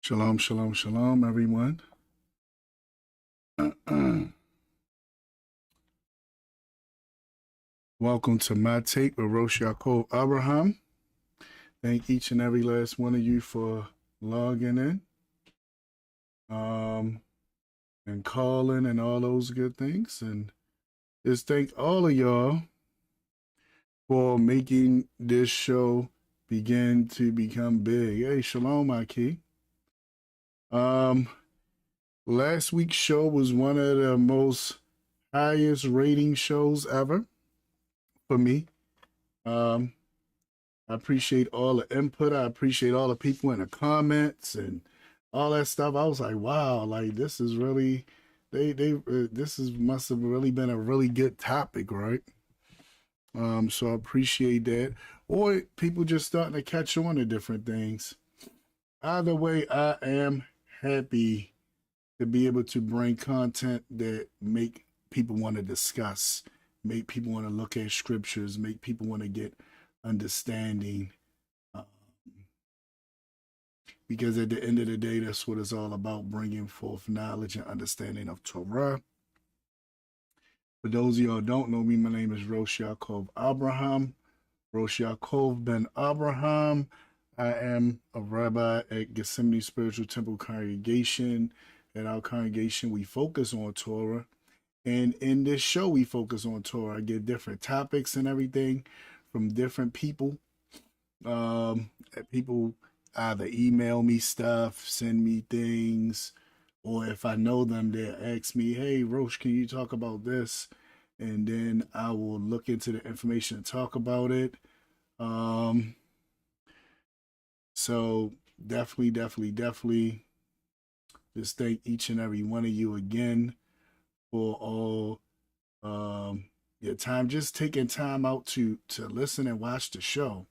Shalom, shalom, shalom, everyone. Welcome to my take with Rosh Ya'acob Abraham. Thank each and every last one of you for logging in, and calling and all those good things. And just thank all of y'all for making this show begin to become big. Hey, shalom, Aki. Last week's show was one of the most highest rating shows ever for me. I appreciate all the input. I appreciate all the people in the comments and all that stuff. I was like, wow, like this is really, must have really been a really good topic, right? So I appreciate that. Or people just starting to catch on to different things. Either way, I am happy to be able to bring content that make people want to discuss, make people want to look at scriptures, make people want to get understanding. Because at the end of the day, that's what it's all about, bringing forth knowledge and understanding of Torah. For those of y'all who don't know me, my name is Rosh Ya'acob Abraham, Rosh Ya'acob ben Abraham. I am a rabbi at Gethsemane Spiritual Temple Congregation. At our congregation, we focus on Torah. And in this show, we focus on Torah. I get different topics and everything from different people. People either email me stuff, send me things, or if I know them, they'll ask me, hey, Rosh, can you talk about this? And then I will look into the information and talk about it. So definitely just thank each and every one of you again for all your time, just taking time out to listen and watch the show.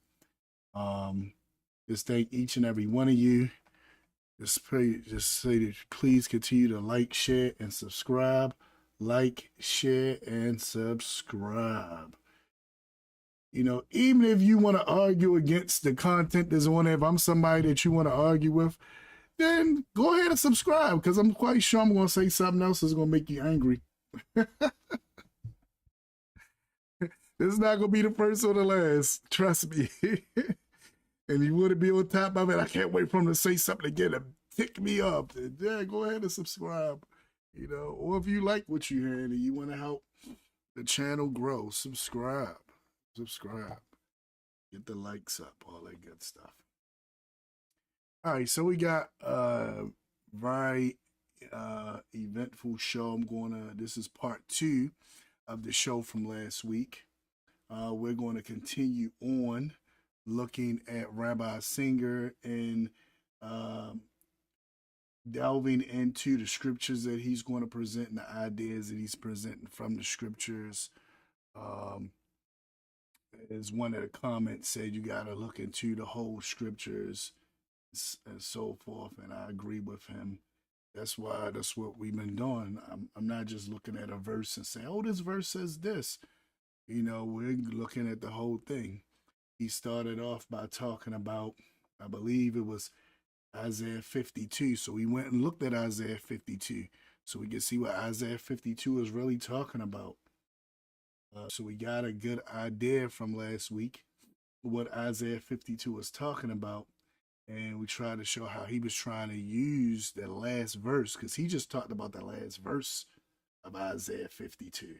Just thank each and every one of you. Just say that please continue to like, share, and subscribe. Like, share, and subscribe. You know, even if you want to argue against the content that's on there, if I'm somebody that you want to argue with, then go ahead and subscribe, because I'm quite sure I'm going to say something else that's going to make you angry. This is not going to be the first or the last. Trust me. And you want to be on top of it, I can't wait for him to say something again to tick me up. Yeah, go ahead and subscribe. You know, or if you like what you're hearing and you want to help the channel grow, subscribe. Get the likes up, all that good stuff. All right, so we got a very eventful show. This is part 2 of the show from last week. We're going to continue on looking at Rabbi Singer and delving into the scriptures that he's going to present and the ideas that he's presenting from the scriptures. As one of the comments said, you got to look into the whole scriptures and so forth, and I agree with him. That's what we've been doing. I'm not just looking at a verse and saying, oh, this verse says this. You know, we're looking at the whole thing. He started off by talking about, I believe it was Isaiah 52. So we went and looked at Isaiah 52 so we could see what Isaiah 52 is really talking about. So we got a good idea from last week what Isaiah 52 was talking about. And we tried to show how he was trying to use the last verse, because he just talked about the last verse of Isaiah 52.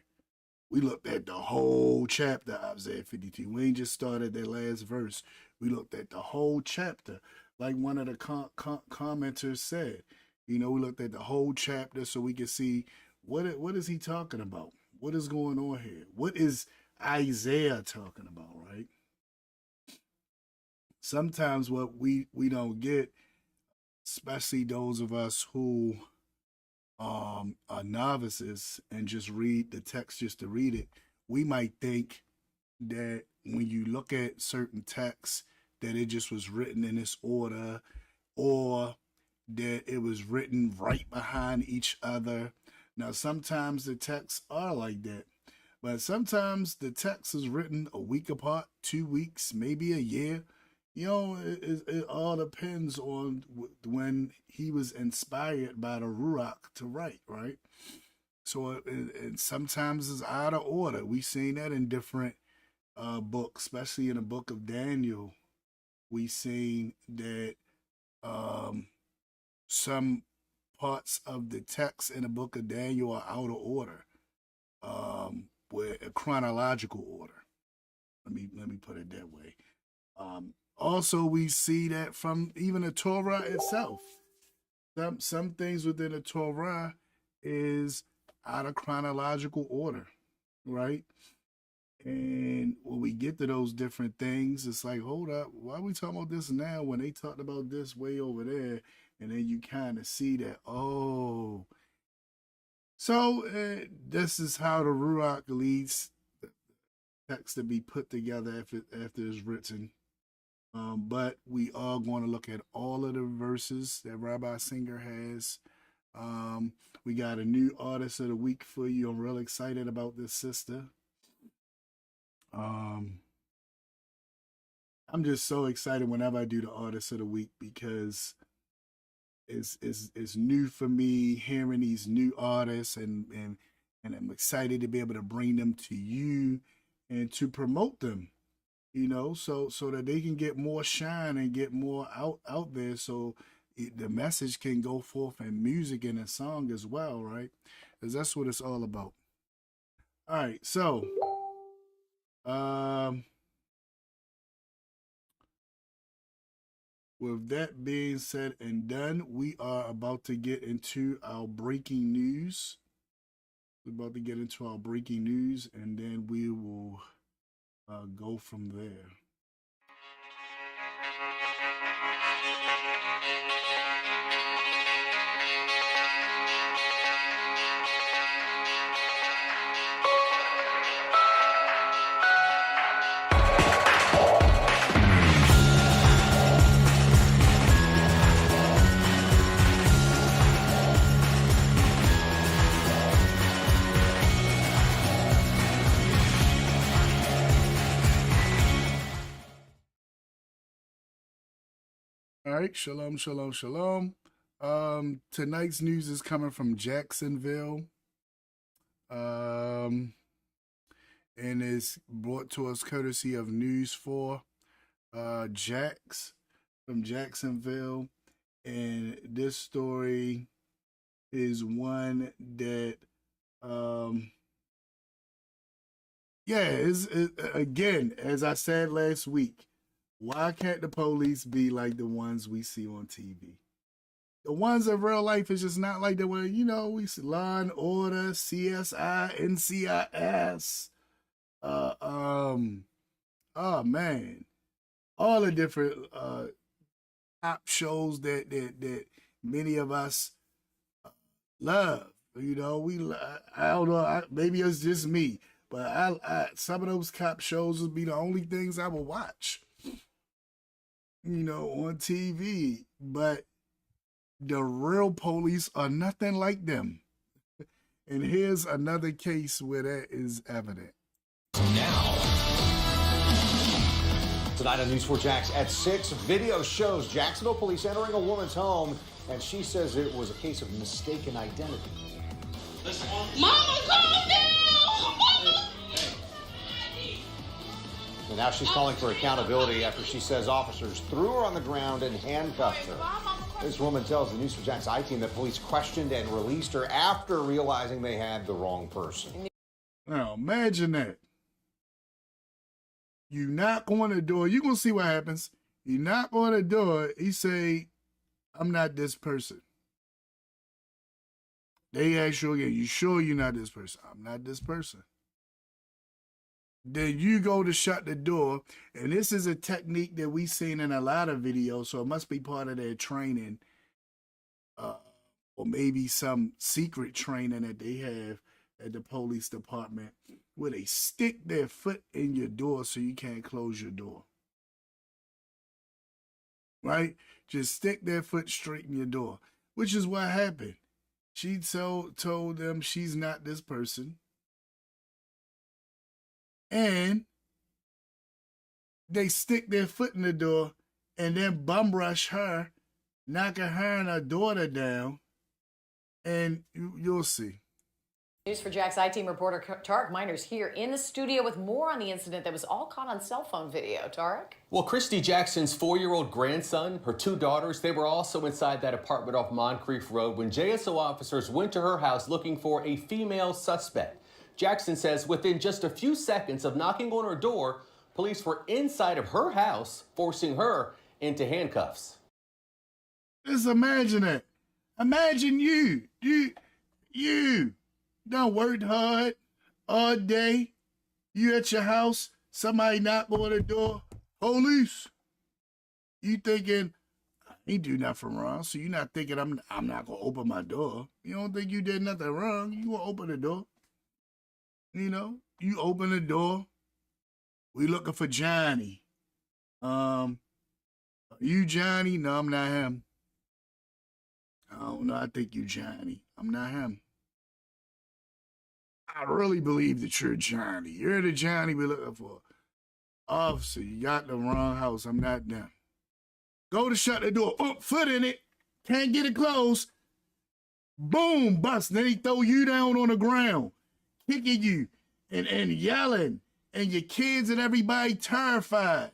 We looked at the whole chapter of Isaiah 52. We ain't just started that last verse. We looked at the whole chapter. Like one of the commenters said, you know, we looked at the whole chapter so we could see what is he talking about? What is going on here? What is Isaiah talking about, right? Sometimes what we don't get, especially those of us who are novices and just read the text just to read it, we might think that when you look at certain texts that it just was written in this order, or that it was written right behind each other. Now, sometimes the texts are like that, but sometimes the text is written a week apart, 2 weeks, maybe a year. It all depends on when he was inspired by the Ruach to write, right? So it sometimes it's out of order. We've seen that in different books, especially in the book of Daniel. We've seen that some parts of the text in the book of Daniel are out of order, with a chronological order. Let me put it that way. Also, we see that from even the Torah itself. Some things within the Torah is out of chronological order, right? And when we get to those different things, it's like, hold up, why are we talking about this now when they talked about this way over there? And then you kind of see that, oh. So this is how the Ruach leads the text to be put together after it's written. But we are going to look at all of the verses that Rabbi Singer has. We got a new artist of the week for you. I'm real excited about this sister. I'm just so excited whenever I do the artist of the week because it's new for me hearing these new artists, and I'm excited to be able to bring them to you and to promote them, so that they can get more shine and get more out there, so the message can go forth in music and in song as well, right? Because that's what it's all about. All right, so with that being said and done, we are about to get into our breaking news. We're about to get into our breaking news, and then we will go from there. All right, shalom, shalom, shalom. Tonight's news is coming from Jacksonville. And is brought to us courtesy of News 4 Jax from Jacksonville. And this story is one that again, as I said last week, why can't the police be like the ones we see on TV? The ones in real life is just not like the way, we see Law and Order, CSI, NCIS, oh man, all the different top shows that many of us love. I don't know, maybe it's just me, but I some of those cop shows would be the only things I would watch, on TV. But the real police are nothing like them. And here's another case where that is evident. Now, tonight on News 4 Jax at 6, video shows Jacksonville police entering a woman's home, and she says it was a case of mistaken identity. Mama, calm down! Mama! And now she's calling for accountability after she says officers threw her on the ground and handcuffed her. This woman tells the News 4 Jax I-Team that police questioned and released her after realizing they had the wrong person. Now, imagine that. You knock on the door. You're going to see what happens. You knock on the door. He say, I'm not this person. They ask you again, you sure you're not this person? I'm not this person. Then you go to shut the door, and this is a technique that we've seen in a lot of videos, so it must be part of their training, or maybe some secret training that they have at the police department, where they stick their foot in your door so you can't close your door. Right? Just stick their foot straight in your door, which is what happened. She told them she's not this person. And they stick their foot in the door and then bum rush her, knocking her and her daughter down, and you'll see. News for Jack's I-Team reporter Tarek Miners here in the studio with more on the incident that was all caught on cell phone video. Tarek? Well, Christy Jackson's 4-year-old grandson, her 2 daughters, they were also inside that apartment off Moncrief Road when JSO officers went to her house looking for a female suspect. Jackson says within just a few seconds of knocking on her door, police were inside of her house, forcing her into handcuffs. Just imagine it. Imagine you done worked hard all day. You at your house, somebody knock on the door, police. You thinking, I ain't do nothing wrong, so you not thinking I'm not gonna open my door. You don't think you did nothing wrong, you gonna open the door. You know, you open the door. We looking for Johnny. You Johnny? No, I'm not him. I don't know, I think you Johnny. I'm not him. I really believe that you're Johnny. You're the Johnny we're looking for. Officer, you got the wrong house. I'm not them. Go to shut the door. Oh, foot in it. Can't get it closed. Boom, bust. Then he throw you down on the ground, kicking you and yelling. And your kids and everybody terrified.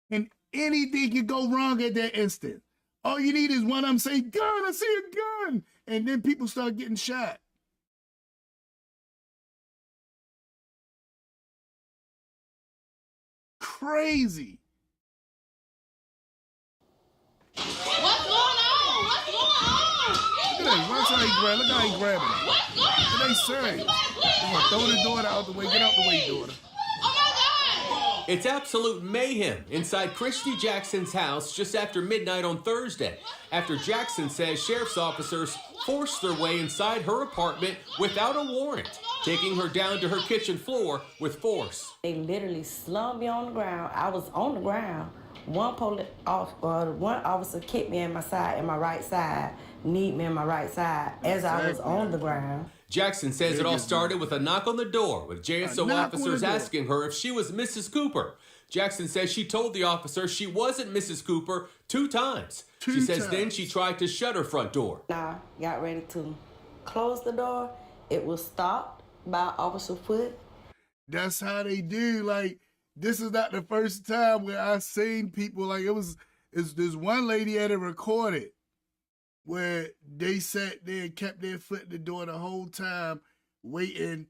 And anything can go wrong at that instant. All you need is one of them say, gun, I see a gun. And then people start getting shot. Crazy. What's going on? What's going on? Look at that. Watch how he grab. Look how he grabbing it. What's going on? It ain't serious. Come on, throw the daughter out the way. Get out the way, daughter. Oh my God! It's absolute mayhem inside Christy Jackson's house just after midnight on Thursday, after Jackson says sheriff's officers forced their way inside her apartment without a warrant, taking her down to her kitchen floor with force. They literally slumped me on the ground. I was on the ground. One officer kicked me in my side, in my right side, kneed me in my right side as I was on the ground. Jackson says it all started with a knock on the door, with JSO officers asking her if she was Mrs. Cooper. Jackson says she told the officer she wasn't Mrs. Cooper 2 times. She says then she tried to shut her front door. I got ready to close the door. It was stopped by Officer Foot. That's how they do. Like, this is not the first time where I seen people, like, it's this one lady had it recorded where they sat there and kept their foot in the door the whole time, waiting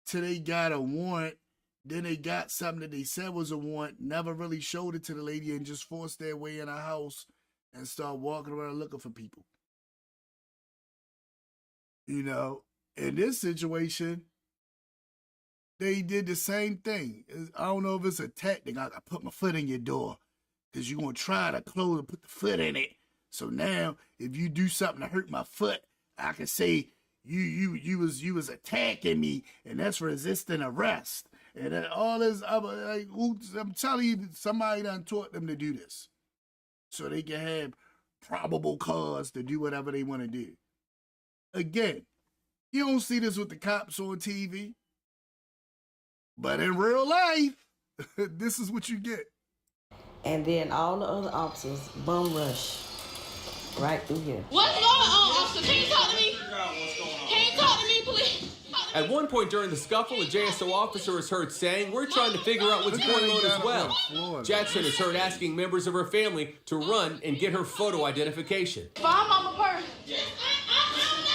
till they got a warrant. Then they got something that they said was a warrant, never really showed it to the lady, and just forced their way in a house and start walking around looking for people. You know, in this situation, they did the same thing. I don't know if it's a tactic. I put my foot in your door because you're going to try to close and put the foot in it. So now, if you do something to hurt my foot, I can say you was attacking me, and that's resisting arrest. And then all this other, like, I'm telling you, somebody done taught them to do this, so they can have probable cause to do whatever they want to do. Again, you don't see this with the cops on TV, but in real life, this is what you get. And then all the other officers bum rush right through here. What's going on, officer? Can you talk to me? Can you talk to me, please? At one point during the scuffle, a JSO officer is heard saying, "We're trying to figure out what's going on as well." Jackson is heard asking members of her family to run and get her photo identification. Find mama purse.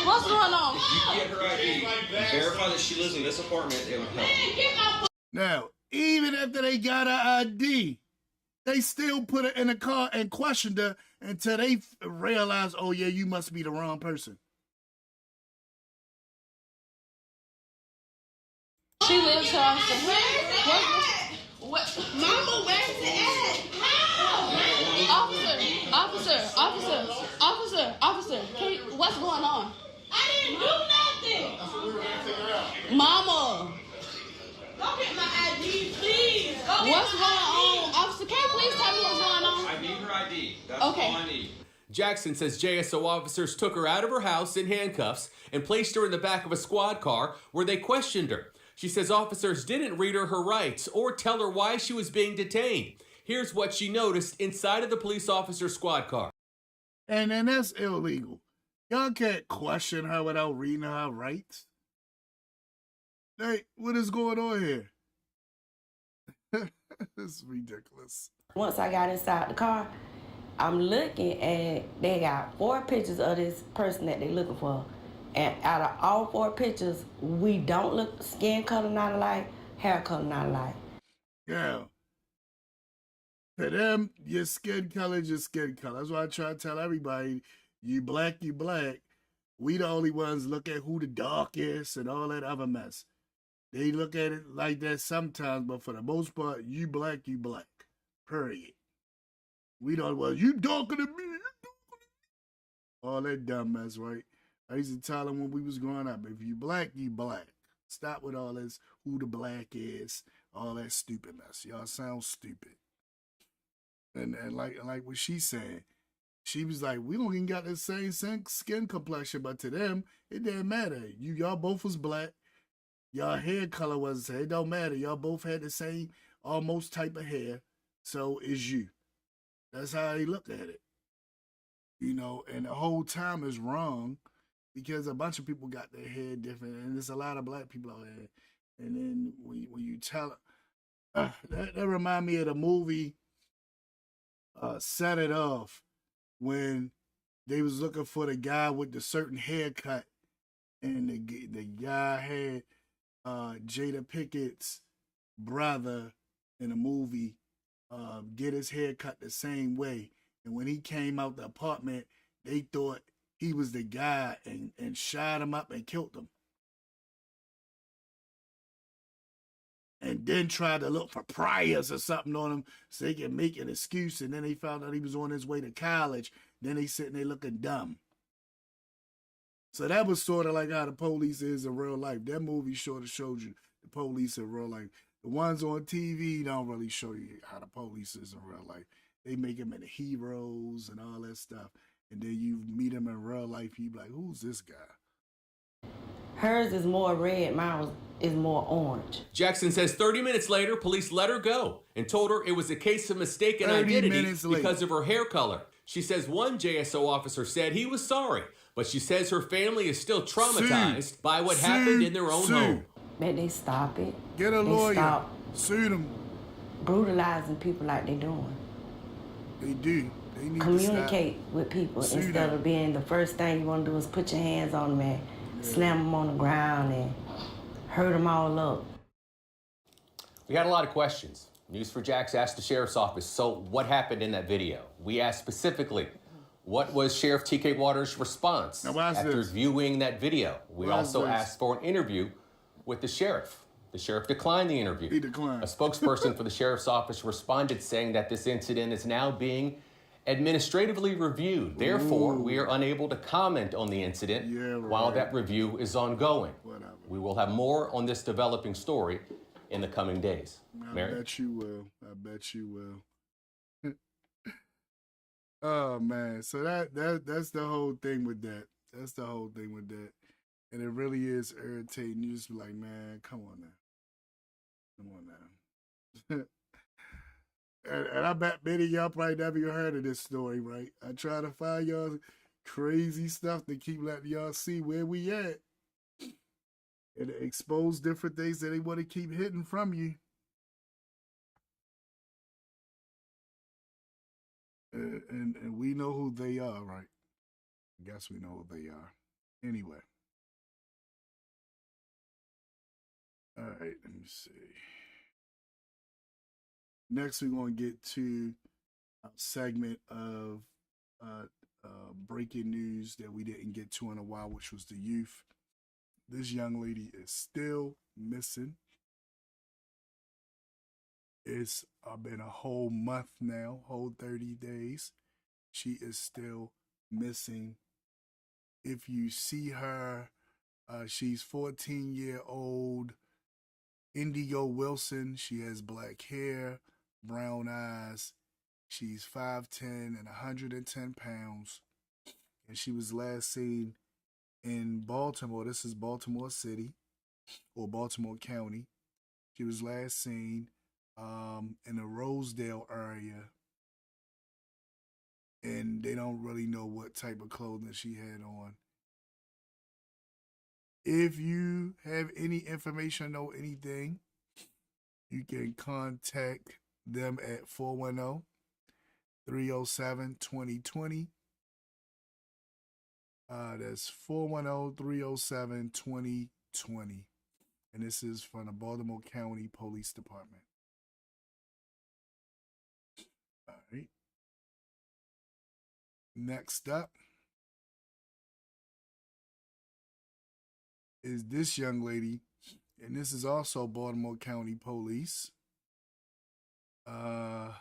What's going on? If you get her ID, verify that she lives in this apartment, it would help. Now, even after they got her ID, they still put her in a car and questioned her until they realized, oh yeah, you must be the wrong person. She lives here. What? Mama, where's it at? Officer. What's going on? I didn't do nothing. Mama. Go get my ID, please. What's going on? Officer, can you please tell me what's going on? I need her ID. That's Okay. all I need. Jackson says JSO officers took her out of her house in handcuffs and placed her in the back of a squad car where they questioned her. She says officers didn't read her rights or tell her why she was being detained. Here's what she noticed inside of the police officer's squad car. And that's illegal. Y'all can't question her without reading her rights. Hey, what is going on here? It's ridiculous. Once I got inside the car, I'm looking and they got 4 pictures of this person that they're looking for. And out of all 4 pictures, we don't look skin color not alike, hair color not alike. Yeah. To them, your skin color is your skin color. That's why I try to tell everybody, you black, you black. We the only ones look at who the darkest and all that other mess. They look at it like that sometimes, but for the most part, you black, you black. Period. We don't, well, you darker than me, you darker than me. All that dumb mess, right? I used to tell them when we was growing up, if you black, you black. Stop with all this, who the black is, all that stupid mess. Y'all sound stupid. And like what she said, she was like, we don't even got the same skin complexion, but to them, it didn't matter. Y'all both was black. Y'all hair color was, it don't matter. Y'all both had the same almost type of hair. So is you. That's how they look at it. You know, and the whole time is wrong because a bunch of people got their hair different, and there's a lot of black people out there. And then when you tell that remind me of the movie Set It Off, when they was looking for the guy with the certain haircut, and the guy had Jada Pickett's brother in the movie get his hair cut the same way. And when he came out the apartment, they thought he was the guy and shot him up and killed him. And then tried to look for priors or something on him so they can make an excuse. And then they found out he was on his way to college. Then they sitting there looking dumb. So that was sort of like how the police is in real life. That movie sort of showed you the police in real life. The ones on TV don't really show you how the police is in real life. They make them into heroes and all that stuff. And then you meet them in real life, you be like, who's this guy? Hers is more red, mine is more orange. Jackson says 30 minutes later, police let her go and told her it was a case of mistaken identity because of her hair color. She says one JSO officer said he was sorry, but she says her family is still traumatized by what happened in their own home. But they stop it. Get a lawyer. Stop sue them. Brutalizing people like they're doing. They do. They need communicate with people instead of being the first thing you want to do is put your hands on them and slam them on the ground and hurt them all up. We had a lot of questions. News4Jax asked the sheriff's office, so what happened in that video? We asked specifically, what was Sheriff T.K. Waters' response after viewing that video? We also asked for an interview with the sheriff. The sheriff declined the interview. He declined. A spokesperson for the sheriff's office responded saying that this incident is now being administratively reviewed. Therefore, we are unable to comment on the incident while that review is ongoing. Whatever. We will have more on this developing story in the coming days. I Mary? bet you will. I bet you will. Oh man, so that's the whole thing with that. That's the whole thing with that. And it really is irritating. You just be like, man, come on now. Come on now. and I bet many of y'all probably never even heard of this story, right? I try to find y'all crazy stuff to keep letting y'all see where we at. And expose different things that they want to keep hidden from you. And we know who they are, right? I guess we know who they are. Anyway. All right, let me see. Next, we're going to get to a segment of breaking news that we didn't get to in a while, which was the youth. This young lady is still missing. It's been a whole month now, whole 30 days. She is still missing. If you see her, she's 14-year-old Indigo Wilson. She has black hair, brown eyes. She's 5'10" and 110 pounds. And she was last seen in Baltimore. This is Baltimore City or Baltimore County. She was last seen in the Rosedale area, and they don't really know what type of clothing she had on. If you have any information or know anything, you can contact them at 410-307-2020. That's 410-307-2020. And this is from the Baltimore County Police Department. All right. Next up is this young lady, and this is also Baltimore County Police. Nevaeh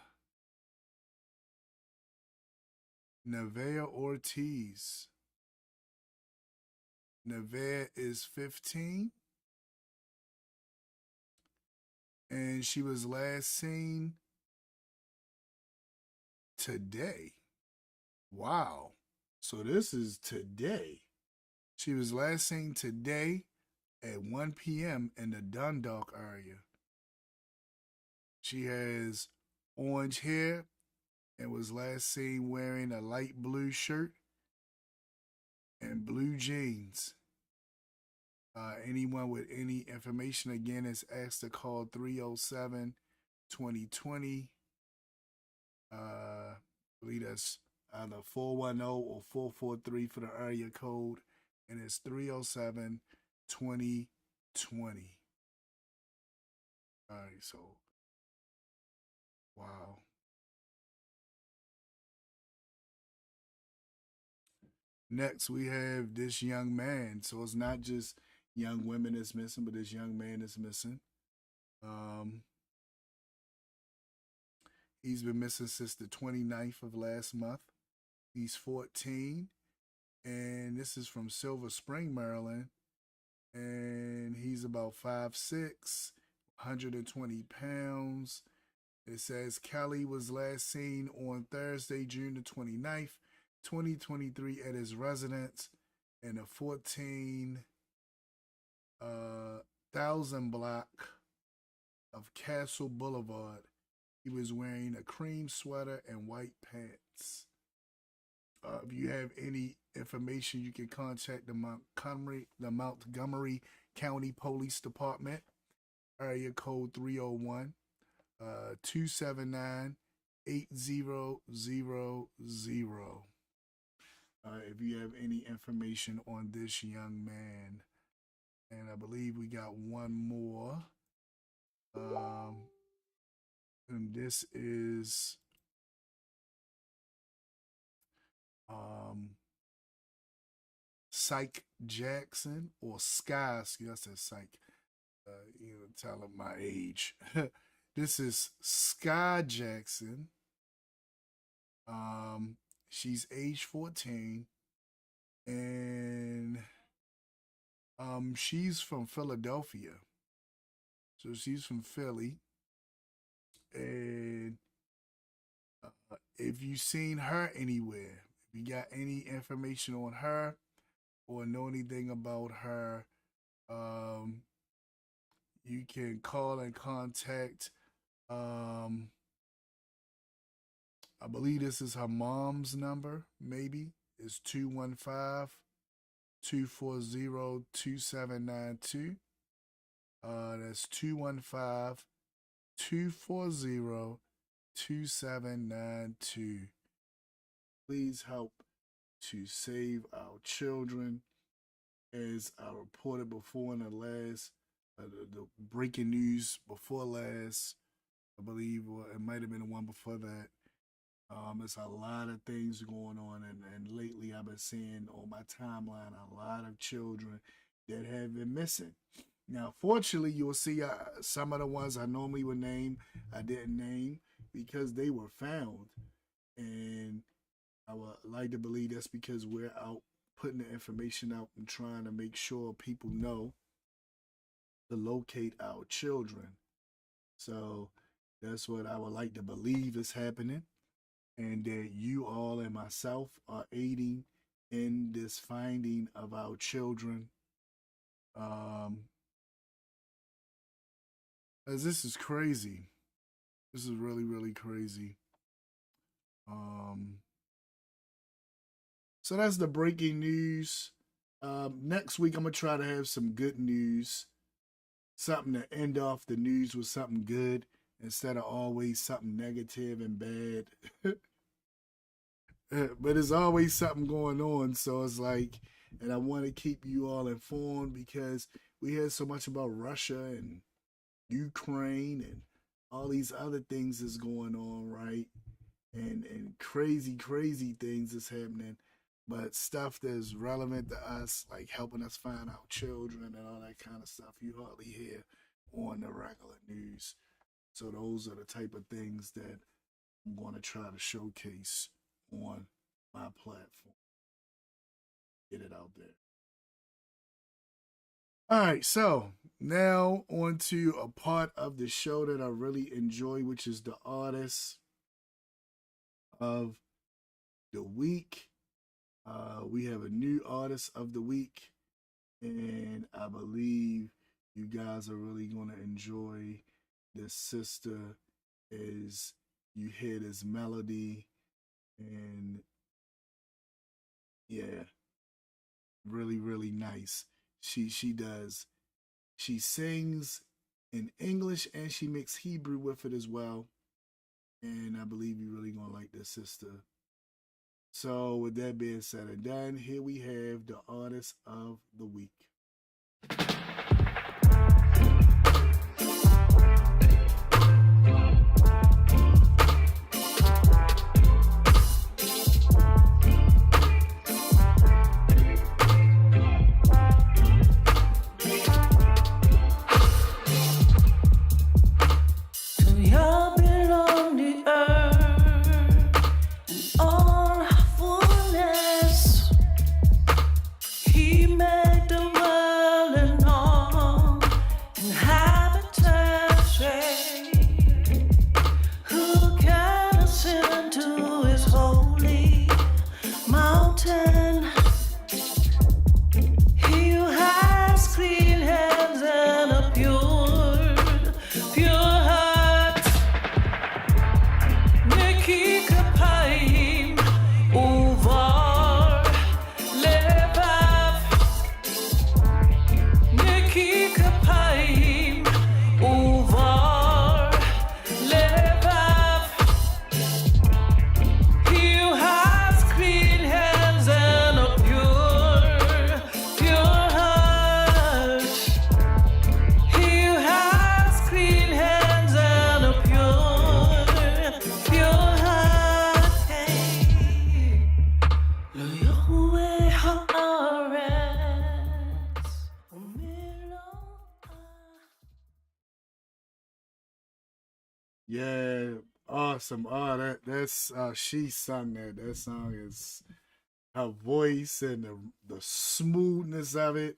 Ortiz. Nevaeh is 15, and she was last seen today. Wow. So this is today. She was last seen today at 1 p.m. in the Dundalk area. She has orange hair and was last seen wearing a light blue shirt and blue jeans. Anyone with any information, again, is asked to call 307-2020. I believe that's either 410 or 443 for the area code, and it's 307-2020. All right, so, wow. Next, we have this young man. So it's not just young women that's missing, but this young man is missing. He's been missing since the 29th of last month. He's 14, and this is from Silver Spring, Maryland. And he's about 5'6", 120 pounds. It says Kelly was last seen on Thursday, June the 29th, 2023 at his residence in the 14,000 block of Castle Boulevard. He was wearing a cream sweater and white pants. If you have any information, you can contact the Montgomery County Police Department, area code 301-279-8000. If you have any information on this young man. And I believe we got one more. And this is Psych Jackson, or Sky. I said Psych. Tell him my age. This is Sky Jackson. She's age 14, and she's from Philadelphia. So she's from Philly. And if you've seen her anywhere, if you got any information on her or know anything about her, you can call and contact, I believe this is her mom's number, maybe. It's 215-240-2792. That's 215-240-2792. Please help to save our children. As I reported before in the last, the breaking news before last, I believe, or it might have been the one before that. There's a lot of things going on, and lately I've been seeing on my timeline a lot of children that have been missing. Now, fortunately, you'll see some of the ones I normally would name, I didn't name because they were found. And I would like to believe that's because we're out putting the information out and trying to make sure people know to locate our children. So that's what I would like to believe is happening, and that you all and myself are aiding in this finding of our children. As this is crazy. This is really, really crazy. So that's the breaking news. Next week, I'm going to try to have some good news. Something to end off the news with something good instead of always something negative and bad. But there's always something going on. So it's like, and I want to keep you all informed because we hear so much about Russia and Ukraine and all these other things that's going on, right? And crazy, crazy things is happening. But stuff that's relevant to us, like helping us find our children and all that kind of stuff, you hardly hear on the regular news. So those are the type of things that I'm going to try to showcase on my platform. Get it out there. All right, so now on to a part of the show that I really enjoy, which is the artist of the week. We have a new artist of the week, and I believe you guys are really going to enjoy this sister as you hear this melody, and yeah, really, really nice. She sings in English and she mixes Hebrew with it as well, and I believe you're really going to like this sister. So with that being said and done, here we have the artist of the week. Yeah, awesome. Oh, that's she sung that. That song is her voice and the smoothness of it.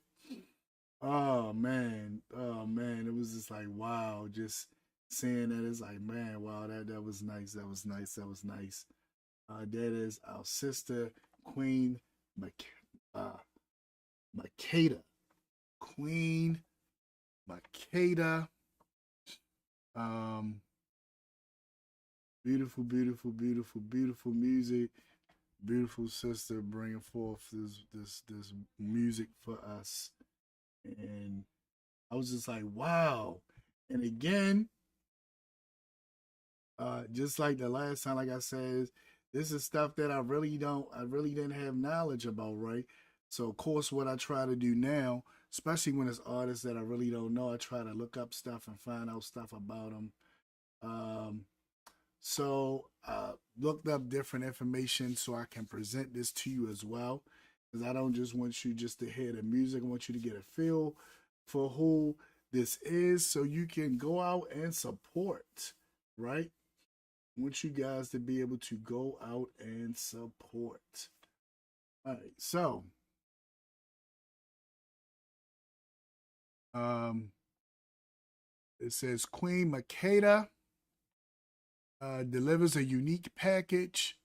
Oh man, it was just like wow. Just seeing that, it's like man, wow, that was nice. That was nice. That was nice. That is our sister Queen Makeda. Queen Makeda. Beautiful, beautiful, beautiful, beautiful music. Beautiful sister bringing forth this music for us, and I was just like, wow. And again, just like the last time, like I said, this is stuff that I really didn't have knowledge about, right? So of course, what I try to do now, especially when it's artists that I really don't know, I try to look up stuff and find out stuff about them. So looked up different information so I can present this to you as well. Because I don't just want you just to hear the music. I want you to get a feel for who this is so you can go out and support, right? I want you guys to be able to go out and support. All right, so it says Queen Makeda delivers a unique package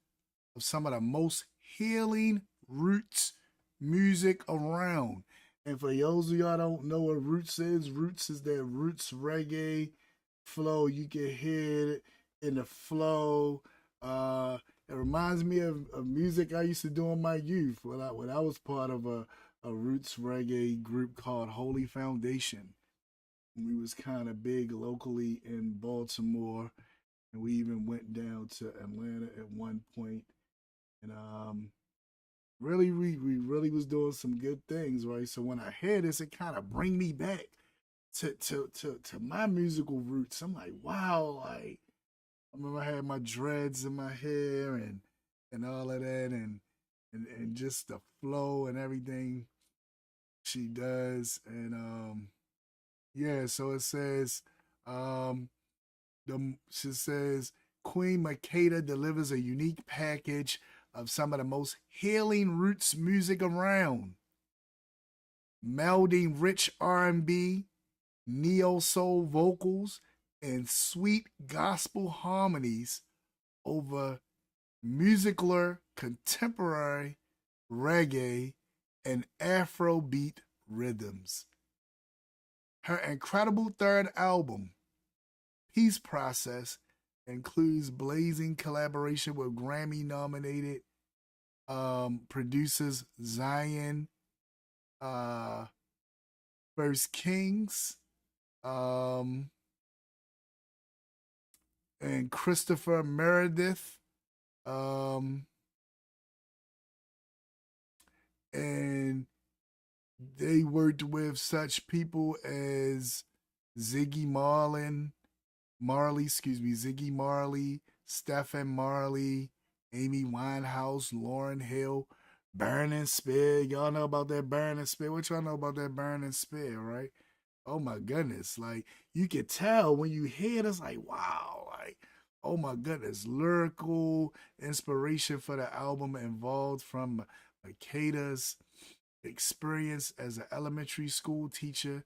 of some of the most healing roots music around. And for those of y'all don't know what roots is that roots reggae flow. You can hear it in the flow. It reminds me of music I used to do in my youth when I was part of a roots reggae group called Holy Foundation. We was kind of big locally in Baltimore, and we even went down to Atlanta at one point. And really, we really was doing some good things, right? So when I hear this, it kind of bring me back to my musical roots. I'm like, wow, like I remember I had my dreads in my hair and all of that, and just the flow and everything she does. And yeah, so it says she says Queen Makeda delivers a unique package of some of the most healing roots music around, melding rich R&B, neo soul vocals, and sweet gospel harmonies over musicler contemporary reggae and Afrobeat rhythms. Her incredible third album, Peace Process, includes blazing collaboration with Grammy-nominated producers Zion, First Kings, and Christopher Meredith, and they worked with such people as Ziggy Marley, Stephen Marley, Amy Winehouse, Lauryn Hill, Burning Spear. Y'all know about that Burning Spear? What y'all know about that Burning Spear, right? Oh my goodness. Like, you could tell when you hear it, it's like, wow, like, oh my goodness. Lyrical inspiration for the album involved from Makeda's experience as an elementary school teacher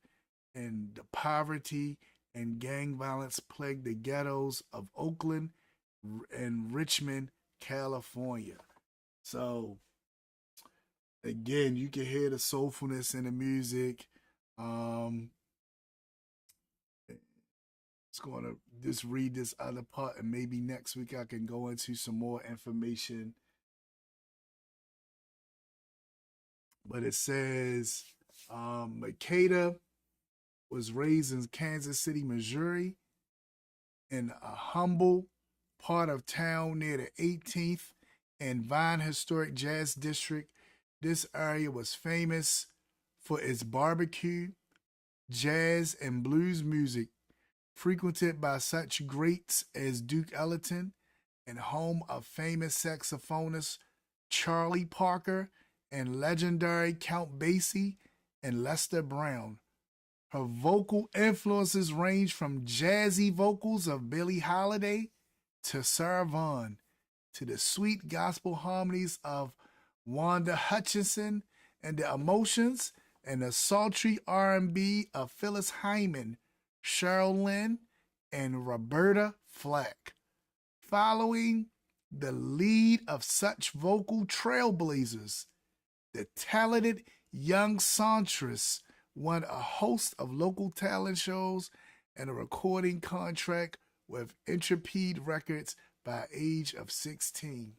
and the poverty and gang violence plagued the ghettos of Oakland and Richmond, California. So again, you can hear the soulfulness in the music. Just going to just read this other part, and maybe next week I can go into some more information. But it says Makeda was raised in Kansas City, Missouri, in a humble part of town near the 18th and Vine Historic Jazz District. This area was famous for its barbecue, jazz, and blues music, frequented by such greats as Duke Ellington, and home of famous saxophonist Charlie Parker and legendary Count Basie and Lester Brown. Her vocal influences range from jazzy vocals of Billie Holiday to Sarah Vaughan, to the sweet gospel harmonies of Wanda Hutchinson and the emotions and the sultry R&B of Phyllis Hyman, Cheryl Lynn, and Roberta Flack. Following the lead of such vocal trailblazers, the talented young songstress won a host of local talent shows and a recording contract with Intrepid Records by age of 16.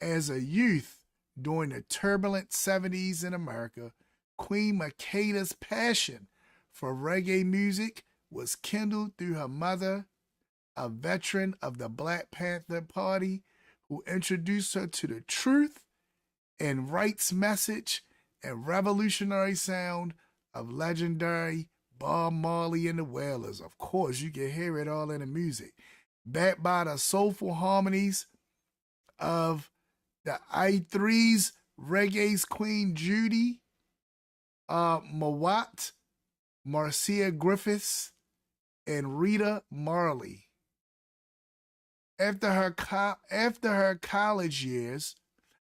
As a youth, during the turbulent 70s in America, Queen Makeda's passion for reggae music was kindled through her mother, a veteran of the Black Panther Party, who introduced her to the truth and rights message and revolutionary sound of legendary Bob Marley and the Wailers. Of course, you can hear it all in the music. Backed by the soulful harmonies of the I3's reggae's Queen Judy, Mawat, Marcia Griffiths, and Rita Marley. After her college years,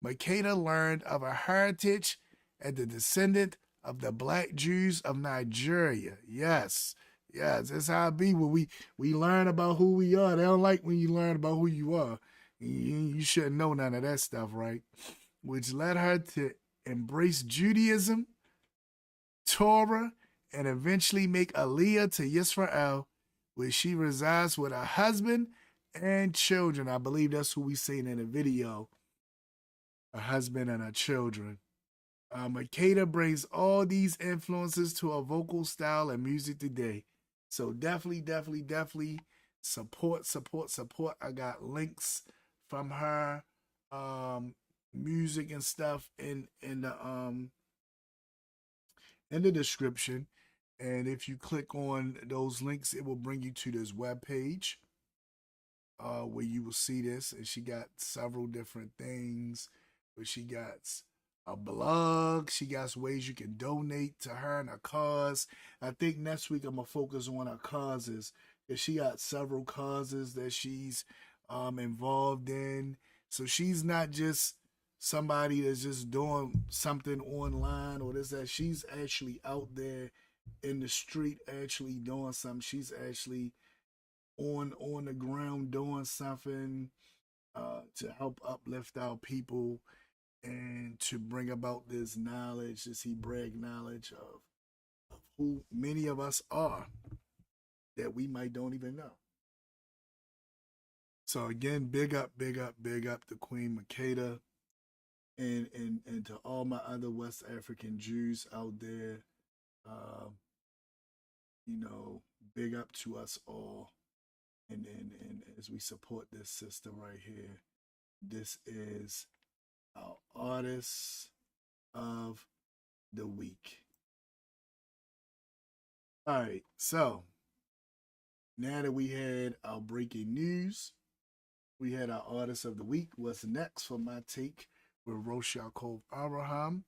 Makeda learned of her heritage as the descendant of the Black Jews of Nigeria. Yes, that's how it be when we learn about who we are. They don't like when you learn about who you are. You shouldn't know none of that stuff, right? Which led her to embrace Judaism, Torah, and eventually make Aliyah to Yisrael, where she resides with her husband and children. I believe that's who we seen in the video. Her husband and her children. Makeda brings all these influences to her vocal style and music today. So definitely support. I got links from her music and stuff in the description. And if you click on those links, it will bring you to this webpage where you will see this. And she got several different things. But she got a blog. She got ways you can donate to her and her cause. I think next week I'm going to focus on her causes. Because she got several causes that she's involved in. So she's not just somebody that's just doing something online or this, that. She's actually out there in the street actually doing something. She's actually on the ground doing something to help uplift our people and to bring about this knowledge, this Hebraic knowledge of who many of us are that we might don't even know. So again, big up to Queen Makeda and to all my other West African Jews out there. Big up to us all. And as we support this sister right here, this is our Artist of the Week. All right, so now that we had our breaking news, we had our Artist of the Week. What's next for my take with Rosh Ya'acob Abraham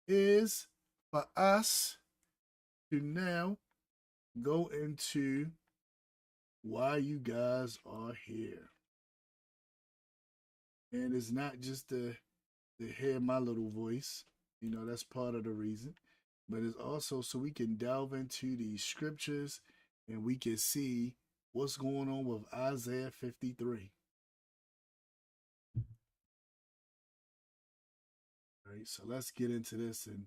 is for us to now go into why you guys are here. And it's not just to hear my little voice. That's part of the reason. But it's also so we can delve into these scriptures and we can see what's going on with Isaiah 53. All right, so let's get into this and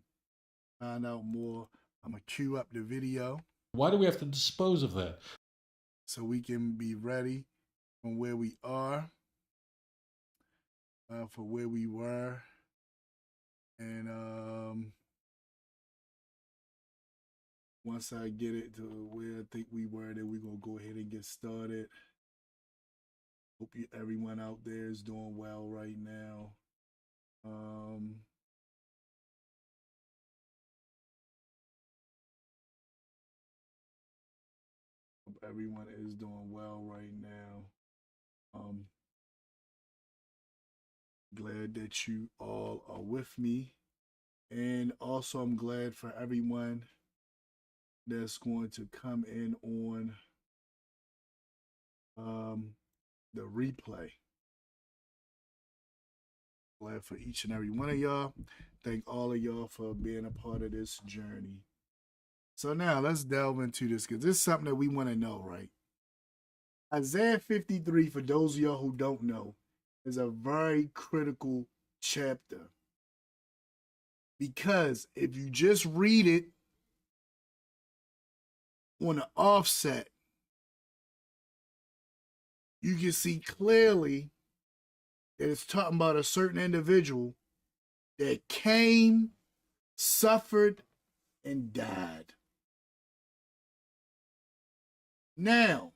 find out more. I'm going to cue up the video. Why do we have to dispose of that? So we can be ready from where we are, for where we were. And once I get it to where I think we were, then we're going to go ahead and get started. Hope everyone out there is doing well right now. Hope everyone is doing well right now. Glad that you all are with me. And also I'm glad for everyone that's going to come in on the replay. Glad for each and every one of y'all. Thank all of y'all for being a part of this journey. So now let's delve into this because this is something that we want to know, right? Isaiah 53, for those of y'all who don't know, is a very critical chapter. Because if you just read it on the offset, you can see clearly that it's talking about a certain individual that came, suffered, and died. Now,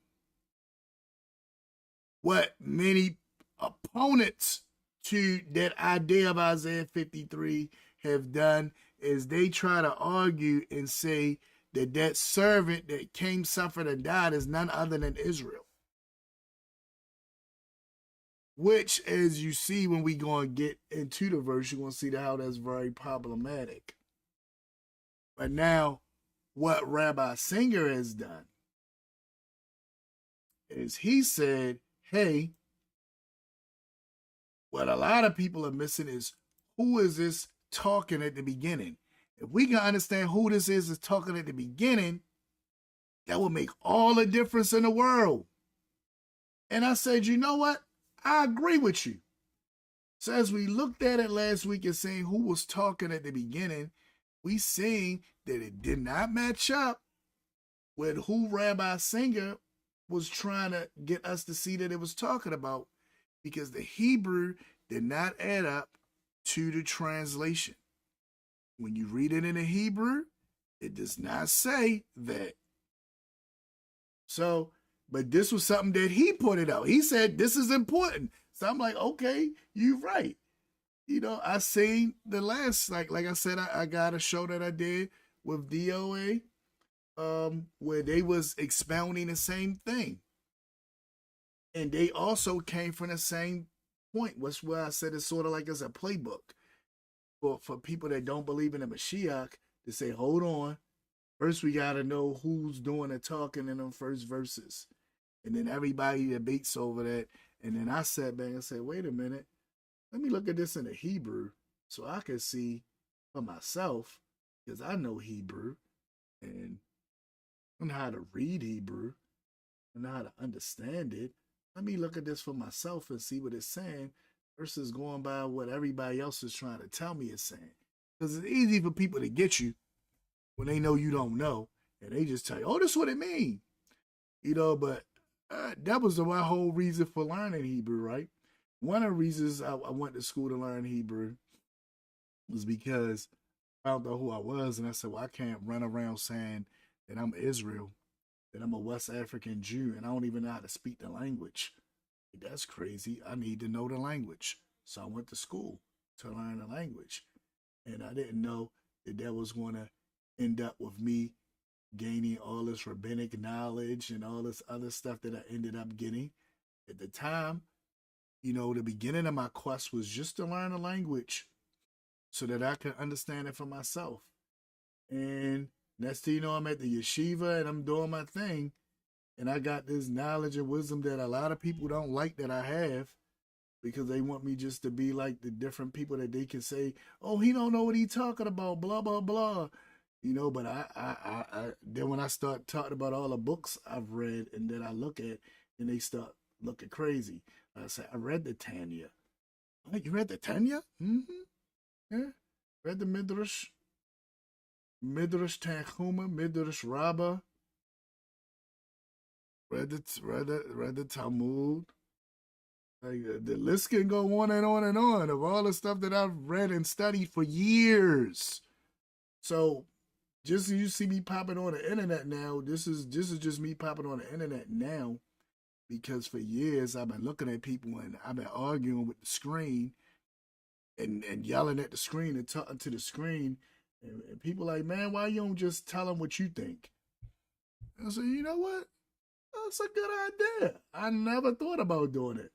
what many opponents to that idea of Isaiah 53 have done is they try to argue and say that that servant that came, suffered, and died is none other than Israel. Which, as you see when we go and get into the verse, you're going to see how that's very problematic. But now, what Rabbi Singer has done is he said, hey, what a lot of people are missing is who is this talking at the beginning? If we can understand who this is talking at the beginning, that will make all the difference in the world. And I said, you know what? I agree with you. So as we looked at it last week and saying who was talking at the beginning, we seen that it did not match up with who Rabbi Singer was trying to get us to see that it was talking about, because the Hebrew did not add up to the translation. When you read it in the Hebrew, it does not say that. So, but this was something that he put it out. He said, this is important. So I'm like, okay, you're right. You know, I seen the last, like I said, I got a show that I did with DOA, where they was expounding the same thing. And they also came from the same point, which where I said it's sort of like as a playbook for people that don't believe in the Mashiach to say, hold on, first we got to know who's doing the talking in them first verses. And then everybody debates over that. And then I sat back and said, wait a minute, let me look at this in the Hebrew so I can see for myself, because I know Hebrew and I know how to read Hebrew, I know how to understand it. Let me look at this for myself and see what it's saying versus going by what everybody else is trying to tell me it's saying. Because it's easy for people to get you when they know you don't know, and they just tell you, oh, this is what it means. You know, but that was my whole reason for learning Hebrew, right? One of the reasons I went to school to learn Hebrew was because I found out who I was, and I said, well, I can't run around saying that I'm Israel, that I'm a West African Jew, and I don't even know how to speak the language. That's crazy. I need to know the language. So I went to school to learn the language. And I didn't know that that was going to end up with me gaining all this rabbinic knowledge and all this other stuff that I ended up getting. At the time, you know, the beginning of my quest was just to learn the language so that I could understand it for myself. And next thing you know, I'm at the yeshiva and I'm doing my thing. And I got this knowledge and wisdom that a lot of people don't like that I have, because they want me just to be like the different people that they can say, oh, he don't know what he talking about, blah, blah, blah. You know, but I then when I start talking about all the books I've read and that I look at, and they start looking crazy. I say, I read the Tanya. Oh, you read the Tanya? Mm-hmm. Yeah. Read the Midrash Tanchuma, Midrash Rabbah. Read the Talmud. Like, the list can go on and on and on of all the stuff that I've read and studied for years. So just you see me popping on the internet now, this is just me popping on the internet now, because for years I've been looking at people and I've been arguing with the screen and yelling at the screen and talking to the screen. And people like, man, why you don't just tell them what you think? I say, you know what? That's a good idea. I never thought about doing it.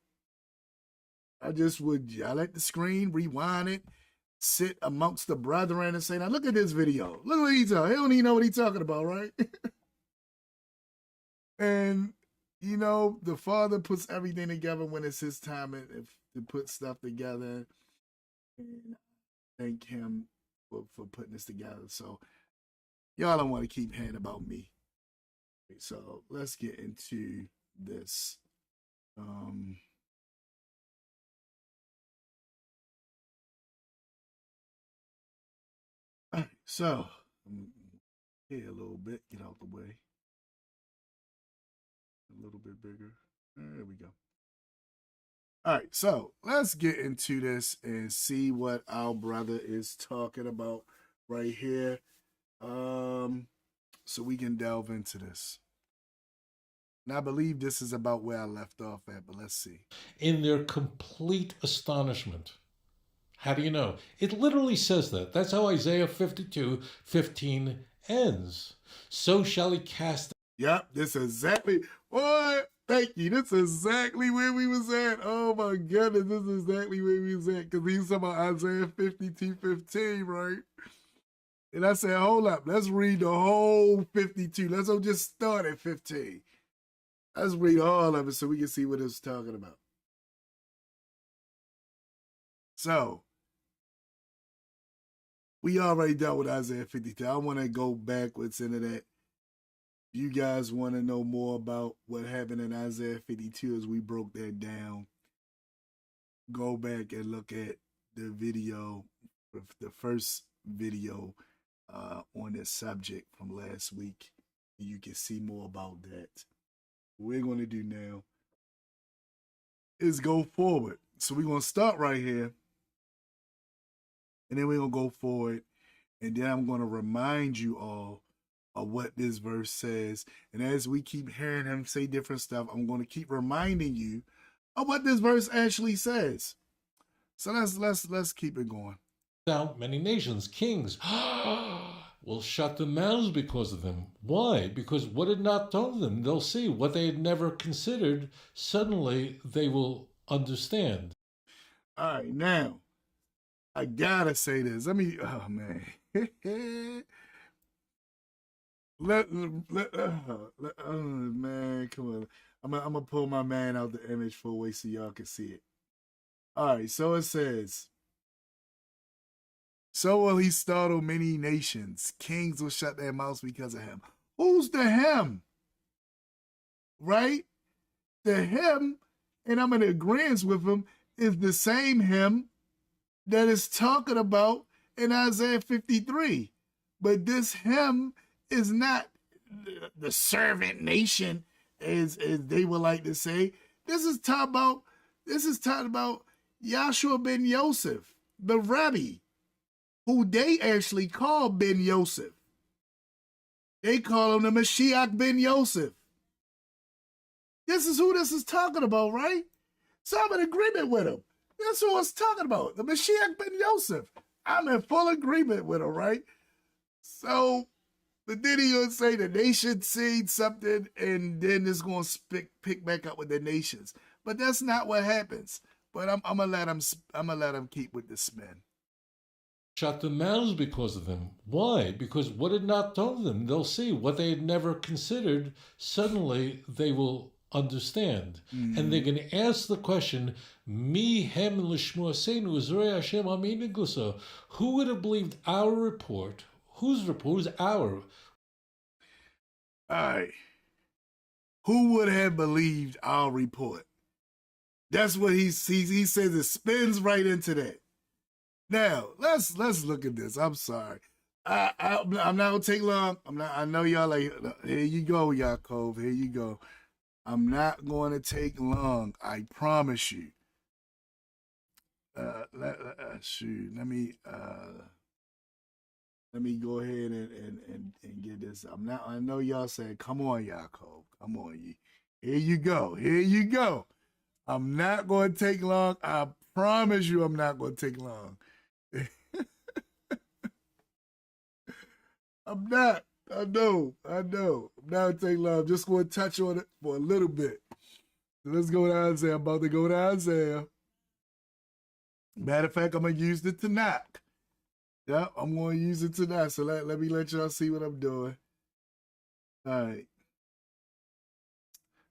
I just would yell at the screen, rewind it, sit amongst the brethren and say, now look at this video. Look what he's talking. He don't even know what he's talking about, right? And, you know, the Father puts everything together when it's his time to put stuff together. And I thank him for putting this together. So y'all don't want to keep hearing about me. So let's get into this. All right, so here a little bit, get out the way. A little bit bigger. There we go. All right, so let's get into this and see what our brother is talking about right here. So we can delve into this. And I believe this is about where I left off at, but let's see. In their complete astonishment. How do you know? It literally says that. That's how Isaiah 52:15 ends. So shall he cast. Yep, this is exactly, boy, thank you. This is exactly where we was at. Oh my goodness, this is exactly where we was at. Because he was talking about Isaiah 52:15, right? And I said, hold up, let's read the whole 52. Let's don't just start at 15. Let's read all of it so we can see what it's talking about. So, we already dealt with Isaiah 52. I want to go backwards into that. You guys want to know more about what happened in Isaiah 52 as we broke that down, go back and look at the video, the first video on this subject from last week. And you can see more about that. What we're going to do now is go forward. So we're going to start right here. And then we're going to go forward. And then I'm going to remind you all of what this verse says. And as we keep hearing him say different stuff, I'm going to keep reminding you of what this verse actually says. So let's keep it going. Out many nations, kings, will shut their mouths because of them. Why? Because what had not told them, they'll see. What they had never considered, suddenly they will understand. All right, now, I gotta say this. Oh man. Man, come on. I'm gonna pull my man out the image for a way so y'all can see it. All right, so it says, so will he startle many nations. Kings will shut their mouths because of him. Who's the him? Right? The him, and I'm in agreement with him, is the same him that is talking about in Isaiah 53. But this him is not the servant nation, as they would like to say. This is talking about Yahshua ben-Yoseph, the Rebbe, who they actually call ben-Yoseph. They call him the Mashiach ben-Yoseph. This is who this is talking about, right? So I'm in agreement with him. That's who I was talking about, the Mashiach ben-Yoseph. I'm in full agreement with him, right? So, but then he gonna say the nation seen something, and then it's gonna pick back up with the nations. But that's not what happens. But I'm gonna let him keep with the spin. Shut their mouths because of them. Why? Because what had not told them, they'll see. What they had never considered, suddenly they will understand. And they're going to ask the question, Mi hem l'shmu asenu Uzrei Hashem amin nigluso. Who would have believed our report? Whose report is our? All right. Who would have believed our report? That's what he sees. He says it spins right into that. Now let's look at this. I'm sorry. I'm not gonna take long. I know y'all like. Here you go, Ya'acob. Here you go. I'm not going to take long. I promise you. Shoot. Let me go ahead and get this. I know y'all saying, "Come on, Ya'acob. Come on, Here you go. Here you go." I'm not going to take long. I promise you, I'm not going to take long. I'm not. I know. I'm not going to take long. I'm just going to touch on it for a little bit. So let's go to Isaiah. I'm about to go to Isaiah. Matter of fact, I'm going to use the Tanakh. Yeah, I'm going to use it tonight. So let me let y'all see what I'm doing. All right.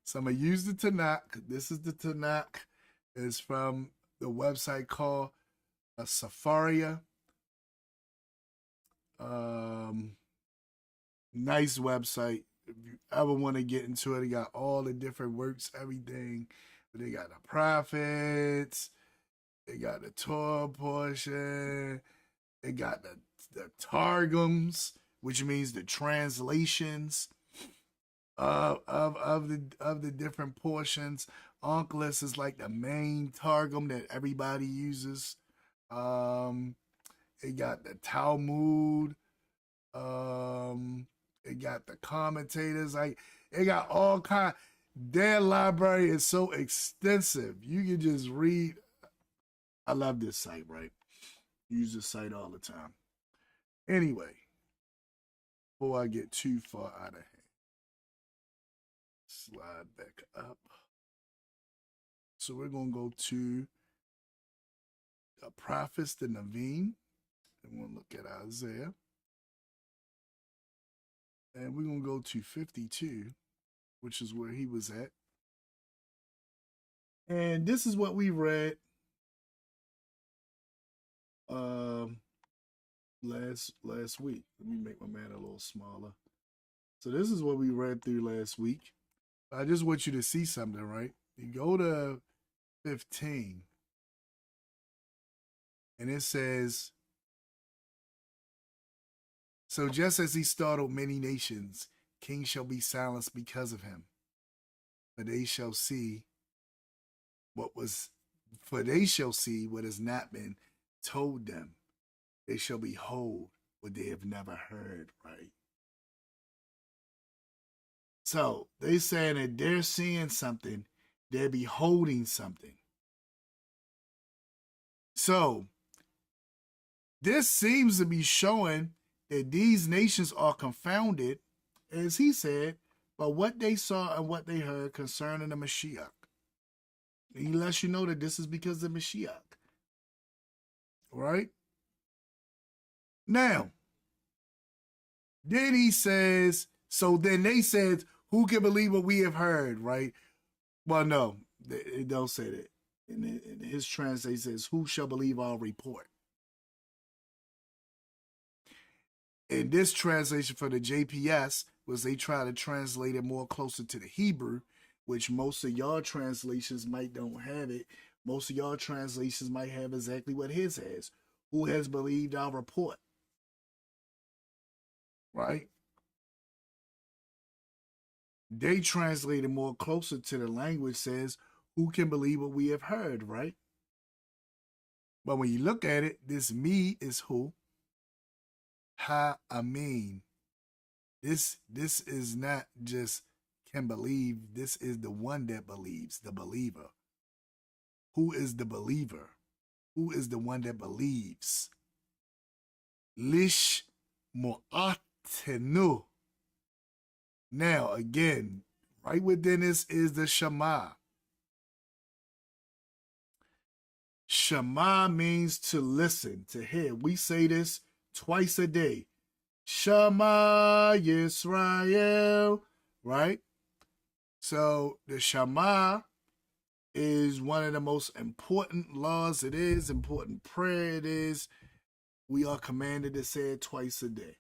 So I'm going to use the Tanakh. This is the Tanakh. It's from the website called Safaria. Nice website. If you ever want to get into it, they got all the different works, everything. They got the prophets. They got the Torah portion. They got the Targums, which means the translations of the different portions. Onkelos is like the main Targum that everybody uses. It got the Talmud. It got the commentators. Like it got all kind. Their library is so extensive. You can just read. I love this site, right? Use this site all the time. Anyway, before I get too far out of hand, slide back up. So we're going to go to the prophets, the Naveen, and we'll look at Isaiah. And we're going to go to 52, which is where he was at. And this is what we read last week. Let me make my man a little smaller. So this is what we read through last week. I just want you to see something, right? You go to 15, and it says, so just as he startled many nations, Kings shall be silenced because of him. For they shall see what has not been told them. They shall behold what they have never heard, right? So they saying that they're seeing something, they're beholding something. So this seems to be showing that these nations are confounded, as he said, by what they saw and what they heard concerning the Mashiach. He lets you know that this is because of Mashiach. Right? Now, then he says, so then they said, who can believe what we have heard, right? Well, no, it don't say that. In his translation says, who shall believe our report? In this translation for the JPS, was they try to translate it more closer to the Hebrew, which most of y'all translations might don't have it. Most of y'all translations might have exactly what his has. Who has believed our report? Right? They translated more closer to the language, says, who can believe what we have heard, right? But when you look at it, this me is who? Ha-amin. This is not just can believe, this is the one that believes, the believer. Who is the believer? Who is the one that believes? Lish mu'atenu. Now, again, right within this is the Shema. Shema means to listen, to hear. We say this twice a day. Shema Yisrael, right? So the Shema is one of the most important laws it is, important prayer it is. We are commanded to say it twice a day.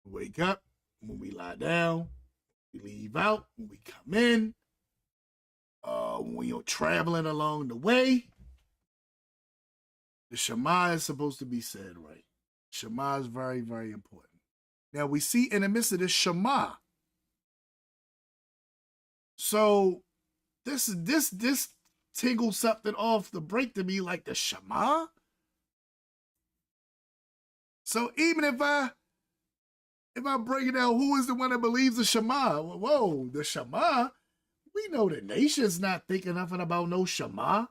We wake up, when we lie down, we leave out, when we come in, when you're traveling along the way. The Shema is supposed to be said right. Shema is very, very important. Now we see in the midst of this Shema. So this tingles something off the break to me like the Shema. So even if I break it down, who is the one that believes the Shema? Whoa, the Shema. We know the nation's not thinking nothing about no Shema.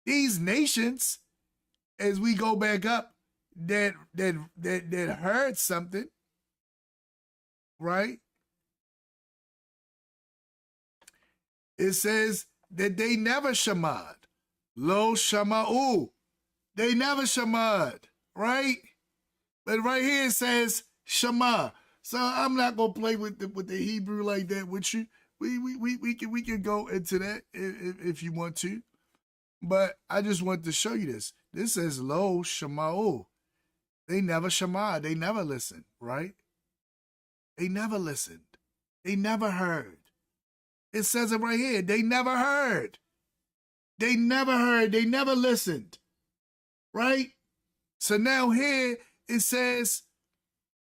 These nations, as we go back up, that heard something, right? It says that they never shamad. Lo shama'u. They never shamad, right? But right here it says shema. So I'm not gonna play with the Hebrew like that with you. We can go into that if you want to. But I just want to show you this. This says lo shama'u. They never shema. They never listened, right? They never listened. They never heard. It says it right here. They never heard. They never heard. They never listened, right? So now here it says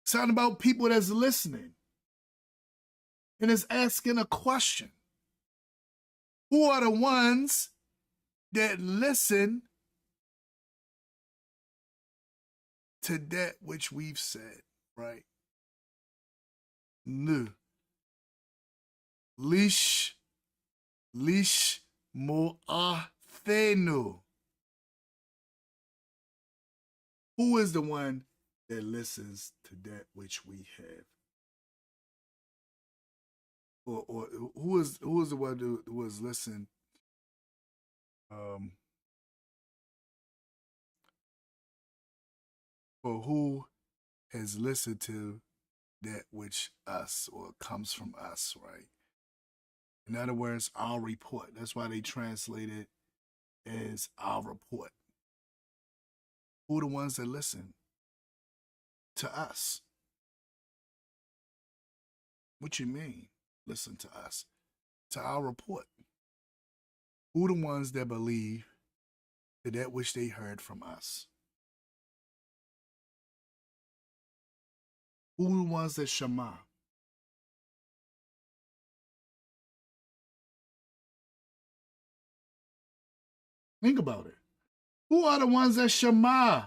something about people that's listening. And it's asking a question. Who are the ones that listen to that which we've said, right? Nu. Lish mo'athenu. Who is the one that listens to that which we have? Or who is the one who was listening? Or who has listened to that which us or comes from us, right? In other words, our report. That's why they translate it as our report. Who are the ones that listen to us? What you mean, listen to us? To our report. Who are the ones that believe to that which they heard from us? Who are the ones that Shema? Think about it. Who are the ones that Shema?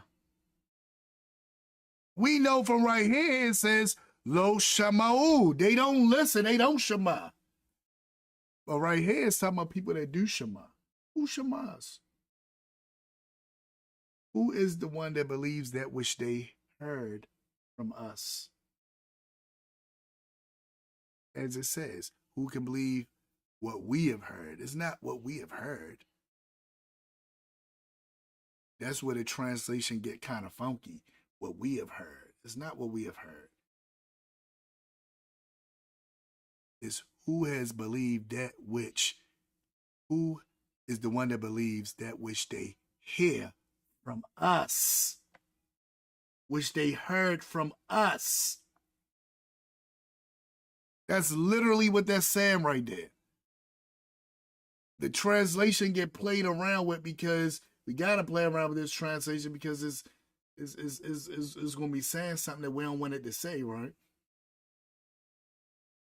We know from right here it says, Lo Shama'u. They don't listen. They don't Shema. But right here it's talking about people that do Shema. Who Shemas? Who is the one that believes that which they heard from us? As it says, who can believe what we have heard? It's not what we have heard. That's where the translation get kind of funky. What we have heard. It's not what we have heard. It's who has believed that which, who is the one that believes that which they hear from us, which they heard from us. That's literally what that's saying right there. The translation get played around with because we got to play around with this translation because it's going to be saying something that we don't want it to say, right?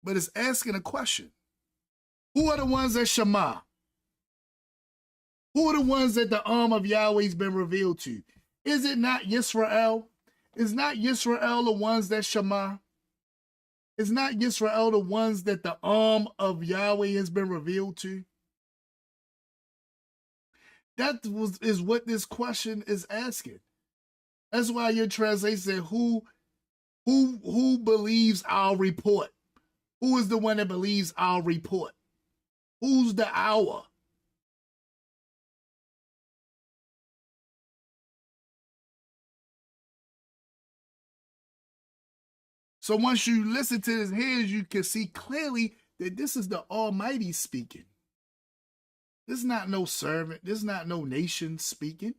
But it's asking a question. Who are the ones that Shema? Who are the ones that the arm of Yahweh's been revealed to? Is it not Yisrael? Is not Yisrael the ones that Shema? Is not Yisrael the ones that the arm of Yahweh has been revealed to? That is what this question is asking. That's why your translation said, who believes our report? Who is the one that believes our report? Who's the our? So once you listen to this here, you can see clearly that this is the Almighty speaking. This is not no servant. This is not no nation speaking.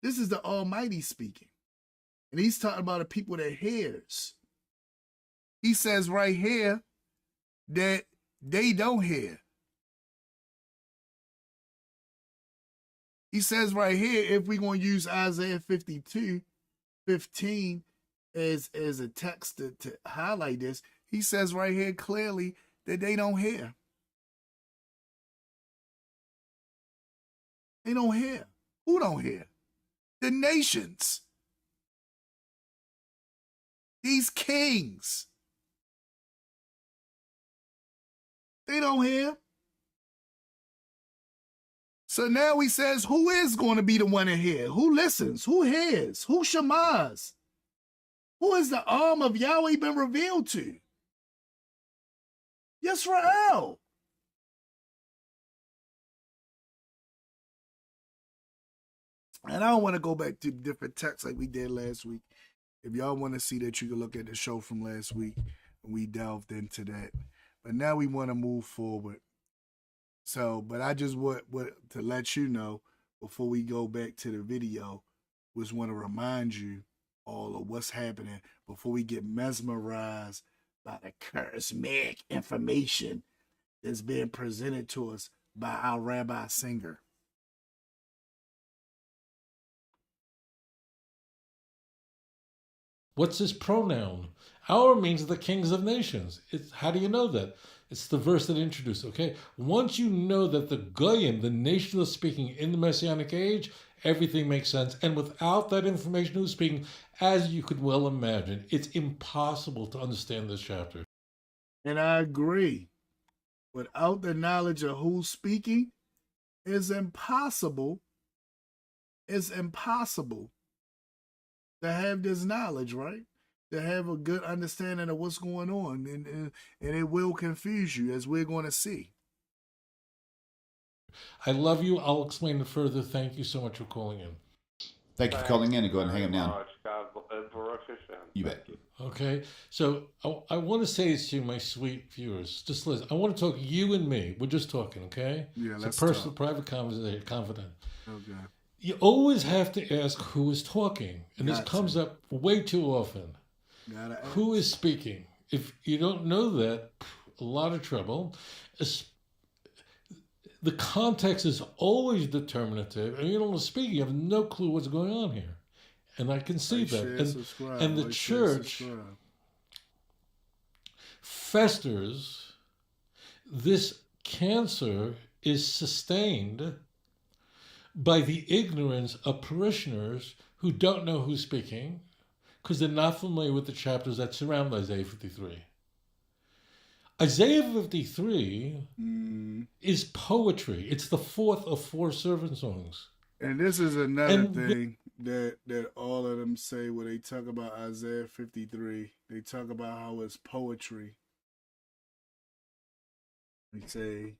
This is the Almighty speaking. And he's talking about the people that hears. He says right here that they don't hear. He says right here, if we're going to use Isaiah 52:15 as a text to highlight this, he says right here clearly that they don't hear. They don't hear. Who don't hear? The nations. These kings. They don't hear. So now he says, who is going to be the one to hear? Who listens? Who hears? Who shamas? Who is the arm of Yahweh been revealed to? Yisrael. And I don't want to go back to different texts like we did last week. If y'all want to see that, you can look at the show from last week. We delved into that. But now we want to move forward. So, but I just want to let you know before we go back to the video, just want to remind you all of what's happening before we get mesmerized by the charismatic information that's being presented to us by our Rabbi Singer. What's his pronoun? Our means the kings of nations. How do you know that? It's the verse that introduced, okay? Once you know that the Goyim, the nation is speaking in the Messianic age, everything makes sense. And without that information who's speaking, as you could well imagine, it's impossible to understand this chapter. And I agree. Without the knowledge of who's speaking, it's impossible. It's impossible to have this knowledge, right? To have a good understanding of what's going on. And it will confuse you, as we're going to see. I love you. I'll explain it further. Thank you so much for calling in. Thank you for calling in, and go ahead and hang up now. You bet. Okay, so I want to say this to my sweet viewers. Just listen. I want to talk you and me. We're just talking, okay? Yeah, it's let's a personal, talk. private conversation, confident. Okay. You always have to ask who is talking, and this comes up way too often. Who is speaking? If you don't know that, a lot of trouble. The context is always determinative, and you don't speak. You have no clue what's going on here. And I can see Like, that. share, And, subscribe. and the Like, share, church subscribe. festers. This cancer is sustained by the ignorance of parishioners who don't know who's speaking because they're not familiar with the chapters that surround Isaiah 53. Isaiah 53 is poetry. It's the fourth of 4 servant songs. And this is another thing that all of them say when they talk about Isaiah 53. They talk about how it's poetry. They say,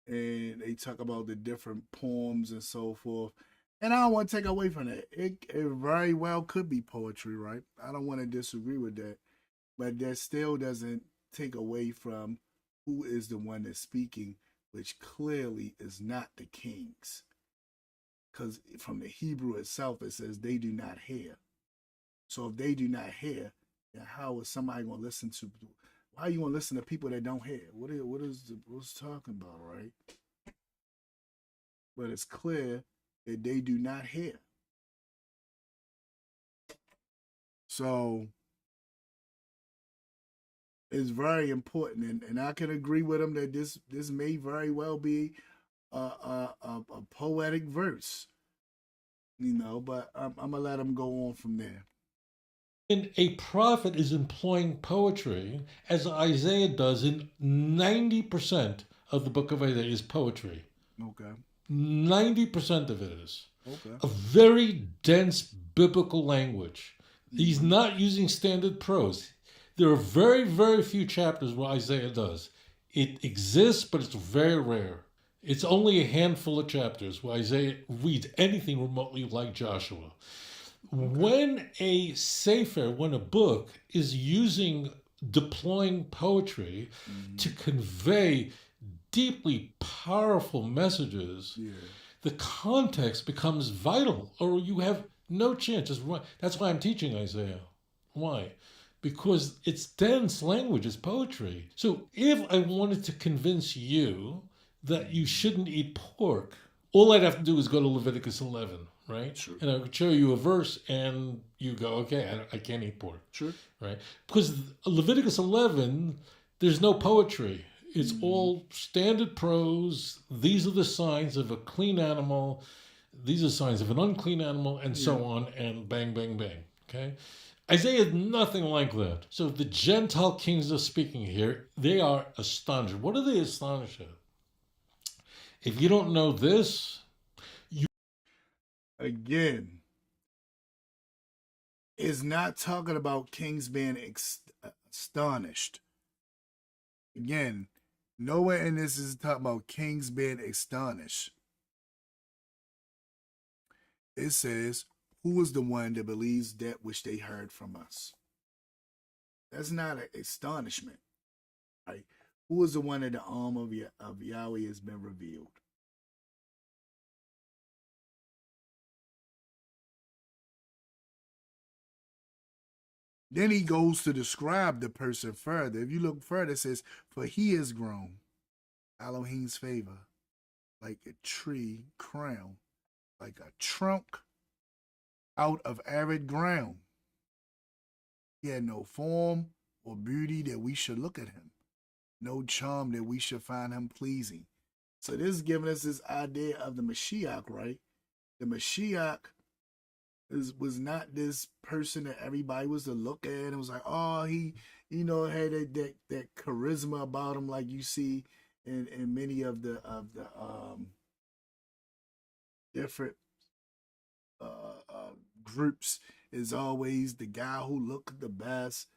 and they talk about the different poems and so forth. And I don't want to take away from that. It very well could be poetry, right? I don't want to disagree with that. But that still doesn't take away from who is the one that's speaking, which clearly is not the kings. Because from the Hebrew itself, it says they do not hear. So if they do not hear, then how is somebody going to listen to? Why are you going to listen to people that don't hear? What's talking about, right? But it's clear that they do not hear. So it's very important, and I can agree with him that this may very well be a poetic verse, but I'm gonna let him go on from there. And a prophet is employing poetry, as Isaiah does in 90% of the book of Isaiah is poetry. Okay. 90% of it is. Okay. A very dense biblical language. He's not using standard prose. There are very, very few chapters where Isaiah does. It exists, but it's very rare. It's only a handful of chapters where Isaiah reads anything remotely like Joshua. When a sefer, when a book is deploying poetry to convey deeply powerful messages, the context becomes vital, or you have no chance. That's why I'm teaching Isaiah. Why? Because it's dense language, it's poetry. So if I wanted to convince you that you shouldn't eat pork, all I'd have to do is go to Leviticus 11, right? Sure. And I would show you a verse and you go, okay, I can't eat pork. Sure. Right? Because Leviticus 11, there's no poetry. It's all standard prose. These are the signs of a clean animal. These are signs of an unclean animal, and so on, and bang, bang, bang. Okay? Isaiah is nothing like that. So the Gentile kings are speaking here. They are astonished. What are they astonished at? If you don't know this, again, is not talking about kings being astonished. Again, nowhere in this is talking about kings being astonished. It says, who is the one that believes that which they heard from us? That's not an astonishment, right? Who is the one that the arm of Yahweh has been revealed? Then he goes to describe the person further. If you look further, it says, for he is grown, Elohim's favor, like a tree crown, like a trunk out of arid ground. He had no form or beauty that we should look at him, no charm that we should find him pleasing. So this is giving us this idea of the Mashiach, right? The Mashiach was not this person that everybody was to look at and was like, oh, he, had that charisma about him, like you see in many of the different groups. Is always the guy who looked the best,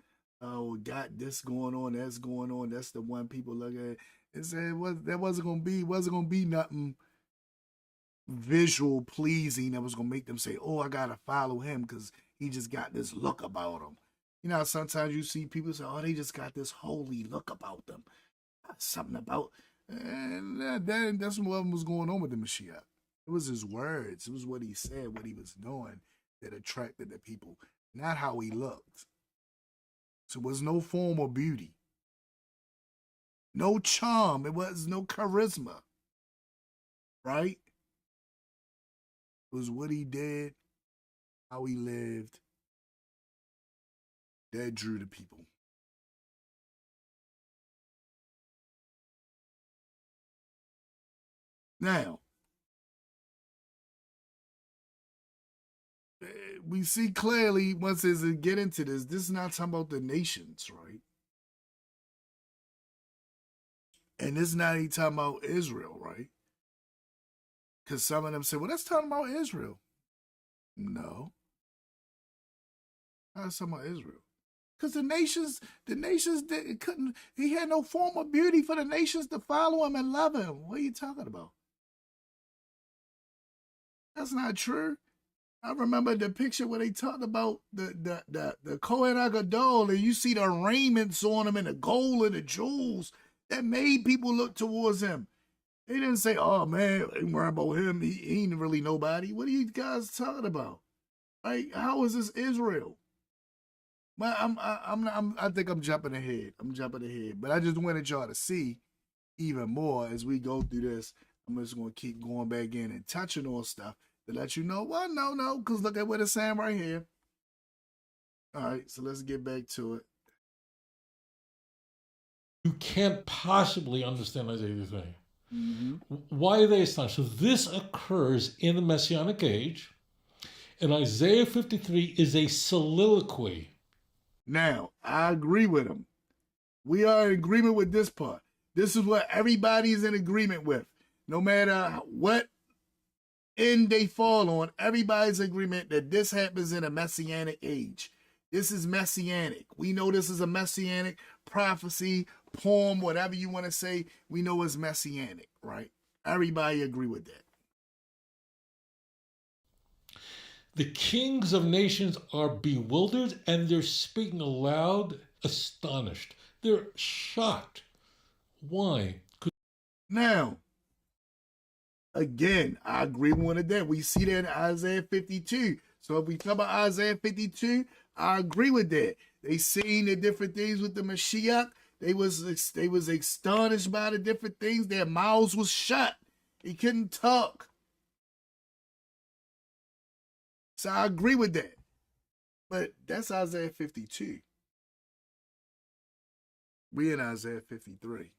got this going on, that's going on. That's the one people look at. And say that wasn't gonna be nothing visual pleasing that was gonna make them say, oh, I gotta follow him because he just got this look about him. Sometimes you see people say, oh, they just got this holy look about them. Something about, and that's what was going on with the Mashiach. It was his words. It was what he said, what he was doing that attracted the people, not how he looked. So it was no form or beauty, no charm. It was no charisma, right? It was what he did, how he lived, that drew the people. Now, we see clearly once as we get into this is not talking about the nations, right? And this is not even talking about Israel, right? Because some of them say, well, that's talking about Israel. No. That's talking about Israel. Because the nations couldn't, he had no form of beauty for the nations to follow him and love him. What are you talking about? That's not true. I remember the picture where they talked about the Kohen Agadol, and you see the raiments on him and the gold and the jewels that made people look towards him. They didn't say, oh man, ain't worry about him. He ain't really nobody. What are you guys talking about? Like, how is this Israel? I think I'm jumping ahead. But I just wanted y'all to see even more as we go through this. I'm just going to keep going back in and touching on stuff to let you know, well, no, because look at what it's saying right here. All right, so let's get back to it. You can't possibly understand Isaiah 53. Why are they astonished? So this occurs in the Messianic age, and Isaiah 53 is a soliloquy. Now, I agree with him. We are in agreement with this part. This is what everybody is in agreement with. No matter what end they fall on, everybody's in agreement that this happens in a Messianic age. This is Messianic. We know this is a Messianic prophecy, poem, whatever you want to say. We know it's Messianic, right? Everybody agree with that. The kings of nations are bewildered and they're speaking aloud, astonished. They're shocked. Why? Now, again, I agree with that. We see that in Isaiah 52. So if we talk about Isaiah 52, I agree with that. They seen the different things with the Mashiach. They was astonished by the different things. Their mouths was shut. They couldn't talk. So I agree with that. But that's Isaiah 52. We in Isaiah 53.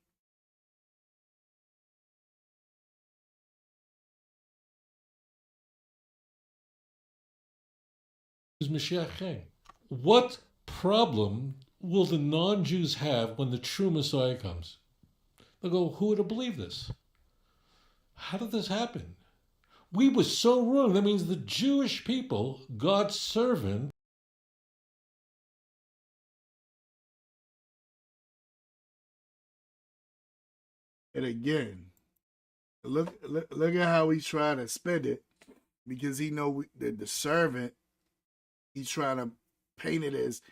Is Mashiach came. What problem will the non-Jews have when the true Messiah comes? They'll go, who would have believed this? How did this happen? We were so wrong. That means the Jewish people, God's servant, and again, look at how he's trying to spend it, because he know that the servant, he's trying to paint it as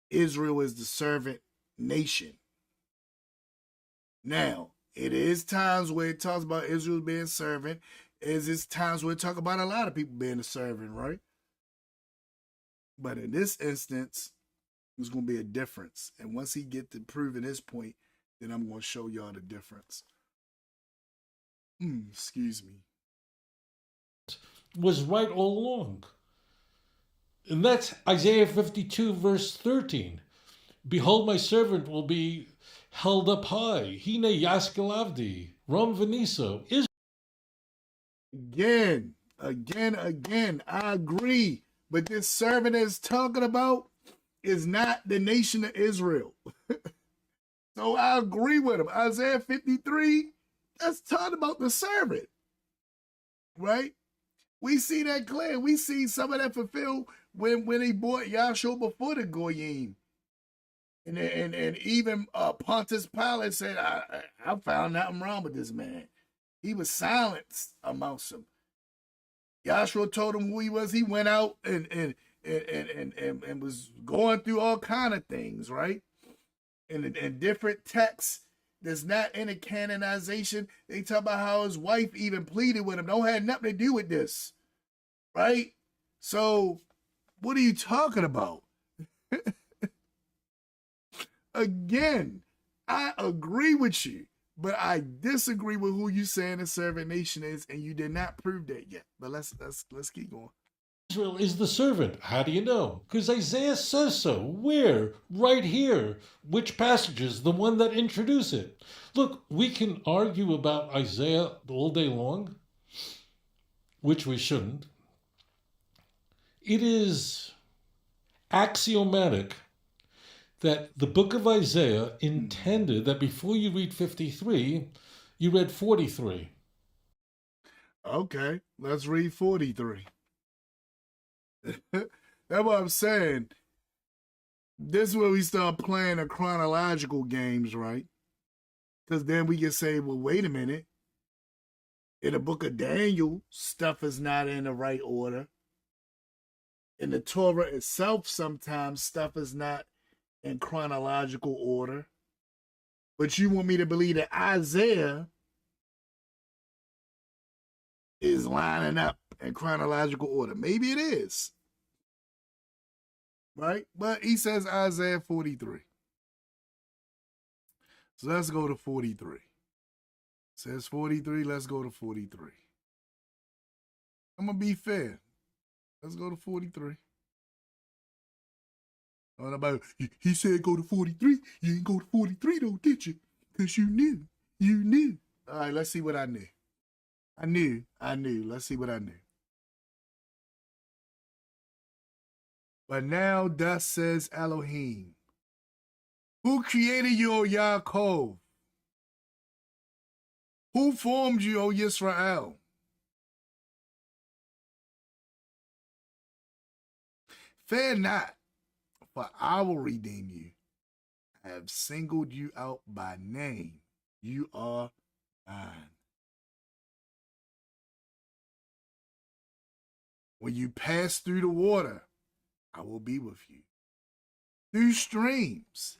Israel is the servant nation. Now, it is times where it talks about Israel being servant, as it's times where it talks about a lot of people being a servant, right? But in this instance, there's going to be a difference. And once he get to proving his point, then I'm going to show y'all the difference. Excuse me. was right all along. And that's Isaiah 52, verse 13. Behold, my servant will be held up high. Hine Yaskelavdi, Ram Veniso. Again, I agree. But this servant is talking about is not the nation of Israel. So I agree with him. Isaiah 53, that's talking about the servant. Right? We see that clear. We see some of that fulfilled when they brought Yahshua before the Goyim. And even Pontius Pilate said, I found nothing wrong with this man. He was silenced amongst them. Yahshua told him who he was. He went out and was going through all kind of things, right? And different texts that's not in a canonization. They talk about how his wife even pleaded with him. Don't have nothing to do with this, right? So what are you talking about? Again, I agree with you, but I disagree with who you saying the servant nation is, and you did not prove that yet. But let's keep going. Israel is the servant. How do you know? Because Isaiah says so. Where? Right here. Which passages? The one that introduce it. Look, we can argue about Isaiah all day long, which we shouldn't. It is axiomatic that the book of Isaiah intended that before you read 53, you read 43. Okay, let's read 43. That's what I'm saying. This is where we start playing the chronological games, right? Because then we can say, well, wait a minute. In the book of Daniel, stuff is not in the right order. In the Torah itself, sometimes stuff is not in chronological order. But you want me to believe that Isaiah is lining up in chronological order. Maybe it is. Right? But he says Isaiah 43. So let's go to 43. It says 43, let's go to 43. I'm going to be fair. Let's go to 43. He said go to 43. You didn't go to 43 though, did you? Because you knew. You knew. All right, let's see what I knew. I knew. Let's see what I knew. But now thus says Elohim, who created you, O Ya'acob? Who formed you, O Yisrael? Fear not, for I will redeem you. I have singled you out by name. You are mine. When you pass through the water, I will be with you. Through streams,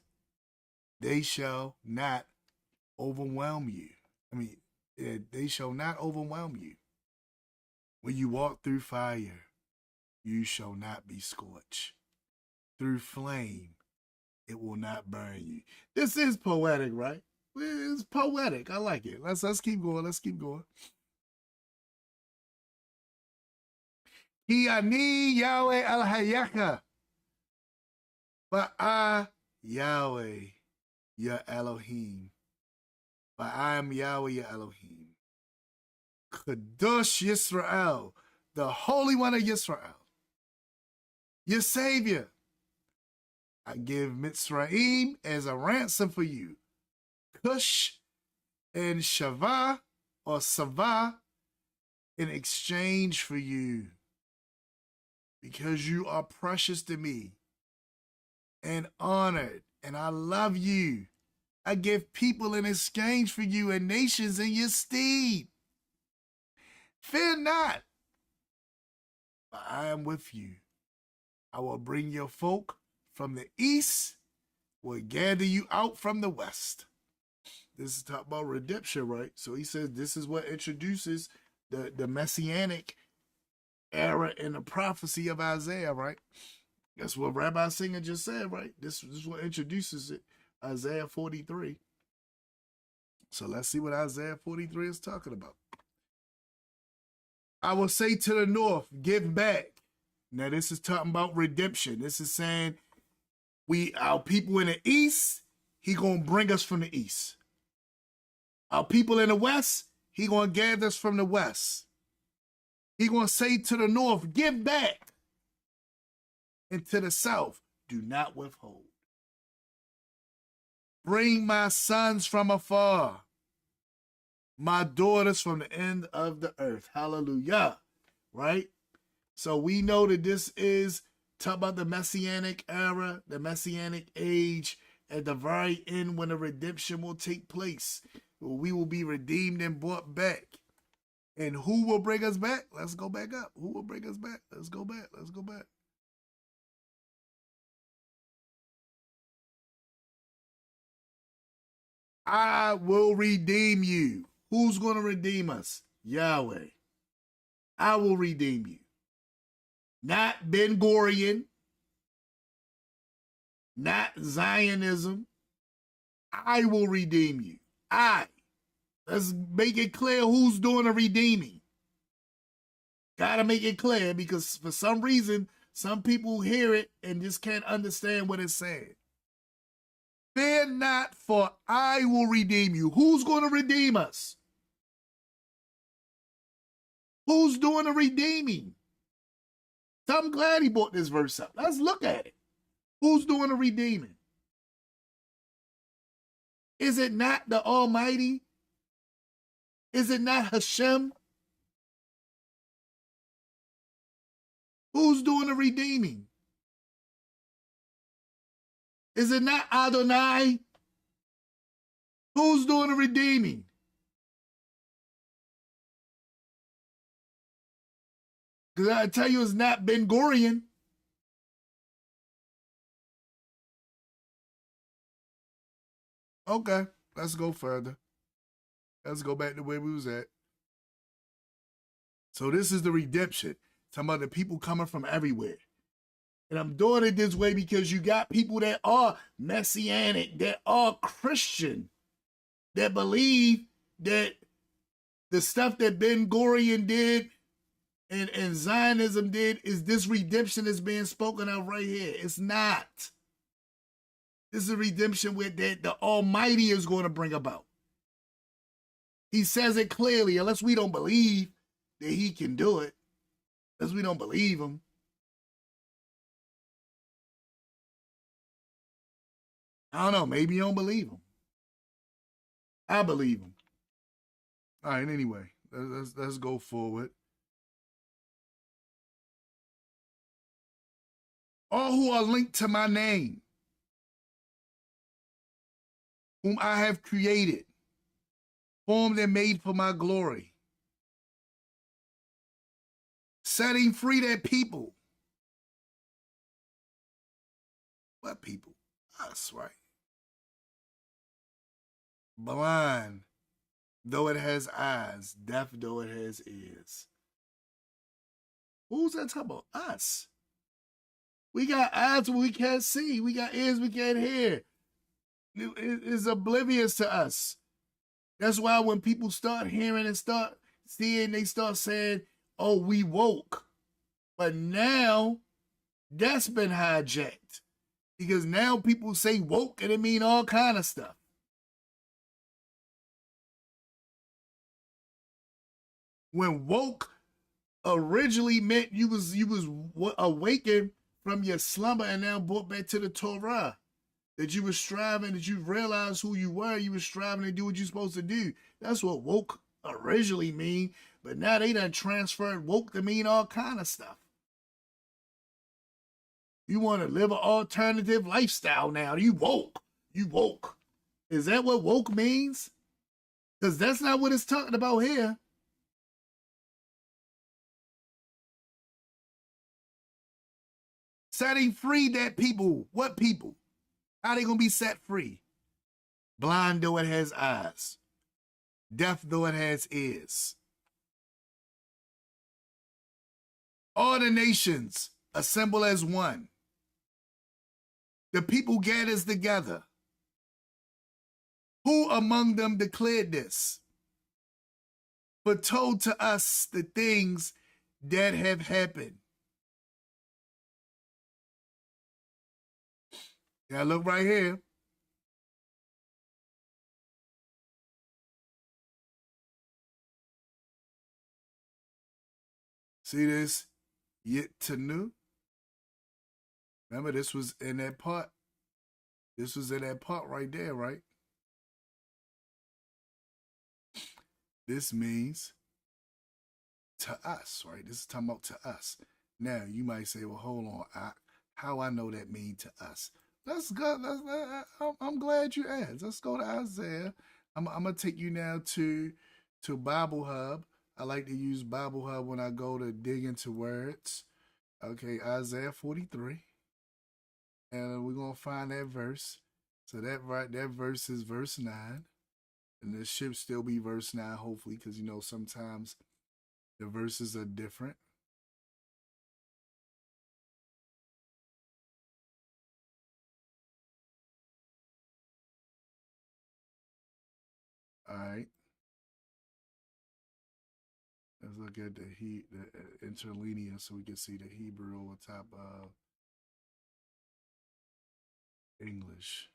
they shall not overwhelm you. They shall not overwhelm you. When you walk through fire, you shall not be scorched. Through flame, it will not burn you. This is poetic, right? It's poetic. I like it. Let's keep going. Let's keep going. Ki ani Yahweh al hayaka, but I Yahweh your Elohim, but I am Yahweh your Elohim. Kadosh Yisrael, the Holy One of Yisrael, your Savior. I give Mitzrayim as a ransom for you. Cush and Shavah or Savah in exchange for you. Because you are precious to me and honored, and I love you. I give people in exchange for you and nations in your stead. Fear not, for I am with you. I will bring your folk from the east, will gather you out from the west. This is talking about redemption, right? So he says this is what introduces the Messianic era in the prophecy of Isaiah, right? That's what Rabbi Singer just said, right? This is what introduces it, Isaiah 43. So let's see what Isaiah 43 is talking about. I will say to the north, give back. Now this is talking about redemption. This is saying our people in the east, he gonna bring us from the east. Our people in the west, he gonna gather us from the west. He gonna say to the north, give back. And to the south, do not withhold. Bring my sons from afar, my daughters from the end of the earth. Hallelujah. Right? So we know that this is talking about the Messianic era, the Messianic age, at the very end when the redemption will take place. We will be redeemed and brought back. And who will bring us back? Let's go back up. Who will bring us back? Let's go back. Let's go back. I will redeem you. Who's going to redeem us? Yahweh. I will redeem you. Not Ben-Gurion. Not Zionism. I will redeem you. I. Let's make it clear who's doing the redeeming. Gotta make it clear, because for some reason, some people hear it and just can't understand what it's saying. Fear not, for I will redeem you. Who's going to redeem us? Who's doing the redeeming? So I'm glad he brought this verse up. Let's look at it. Who's doing the redeeming? Is it not the Almighty? Is it not Hashem? Who's doing the redeeming? Is it not Adonai? Who's doing the redeeming? Because I tell you, it's not Ben-Gurion. Okay, let's go further. Let's go back to where we was at. So this is the redemption. Talking about the people coming from everywhere. And I'm doing it this way because you got people that are Messianic, that are Christian, that believe that the stuff that Ben-Gurion did and Zionism did is this redemption is being spoken of right here. It's not. This is a redemption that the Almighty is going to bring about. He says it clearly, unless we don't believe that he can do it, unless we don't believe him. I don't know, maybe you don't believe him. I believe him. All right, anyway, let's go forward. All who are linked to my name, whom I have created, formed and made for my glory, setting free that people. What people? Us, right? Blind, though it has eyes, deaf, though it has ears. Who's that talking about? Us. We got eyes but we can't see. We got ears we can't hear. It's oblivious to us. That's why when people start hearing and start seeing, they start saying, oh, we woke. But now, that's been hijacked. Because now people say woke and it mean all kind of stuff. When woke originally meant you was awakened from your slumber and now brought back to the Torah. That you were striving, that you realized who you were striving to do what you're supposed to do. That's what woke originally mean, but now they done transferred woke to mean all kind of stuff. You want to live an alternative lifestyle now. You woke. You woke. Is that what woke means? Because that's not what it's talking about here. Setting free that people. What people? How they going to be set free? Blind though it has eyes. Deaf though it has ears. All the nations assemble as one. The people gathers together. Who among them declared this? But told to us the things that have happened. Yeah, look right here. See this? Yet to new. Remember, this was in that part. This was in that part right there, right? This means to us, right? This is talking about to us. Now, you might say, well, hold on. How I know that mean to us? Let's go. I'm glad you asked. Let's go to Isaiah. I'm going to take you now to Bible Hub. I like to use Bible Hub when I go to dig into words. Okay, Isaiah 43. And we're going to find that verse. So that verse is verse 9. And this should still be verse 9, hopefully, because, sometimes the verses are different. All right. Let's Let's look at the interlinear so we can see the Hebrew on top of English.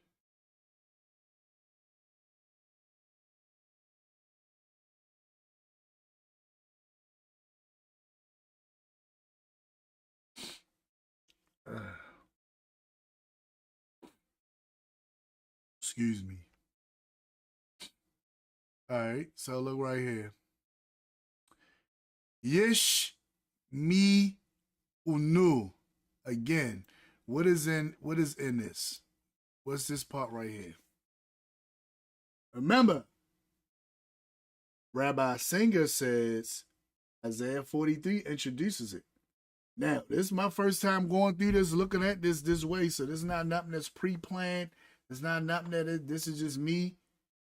Excuse me. All right, so look right here. Yish mi unu. Again, what is in this? What's this part right here? Remember, Rabbi Singer says Isaiah 43 introduces it. Now, this is my first time going through this, looking at this way. So this is not nothing that's pre-planned. It's not nothing this is just me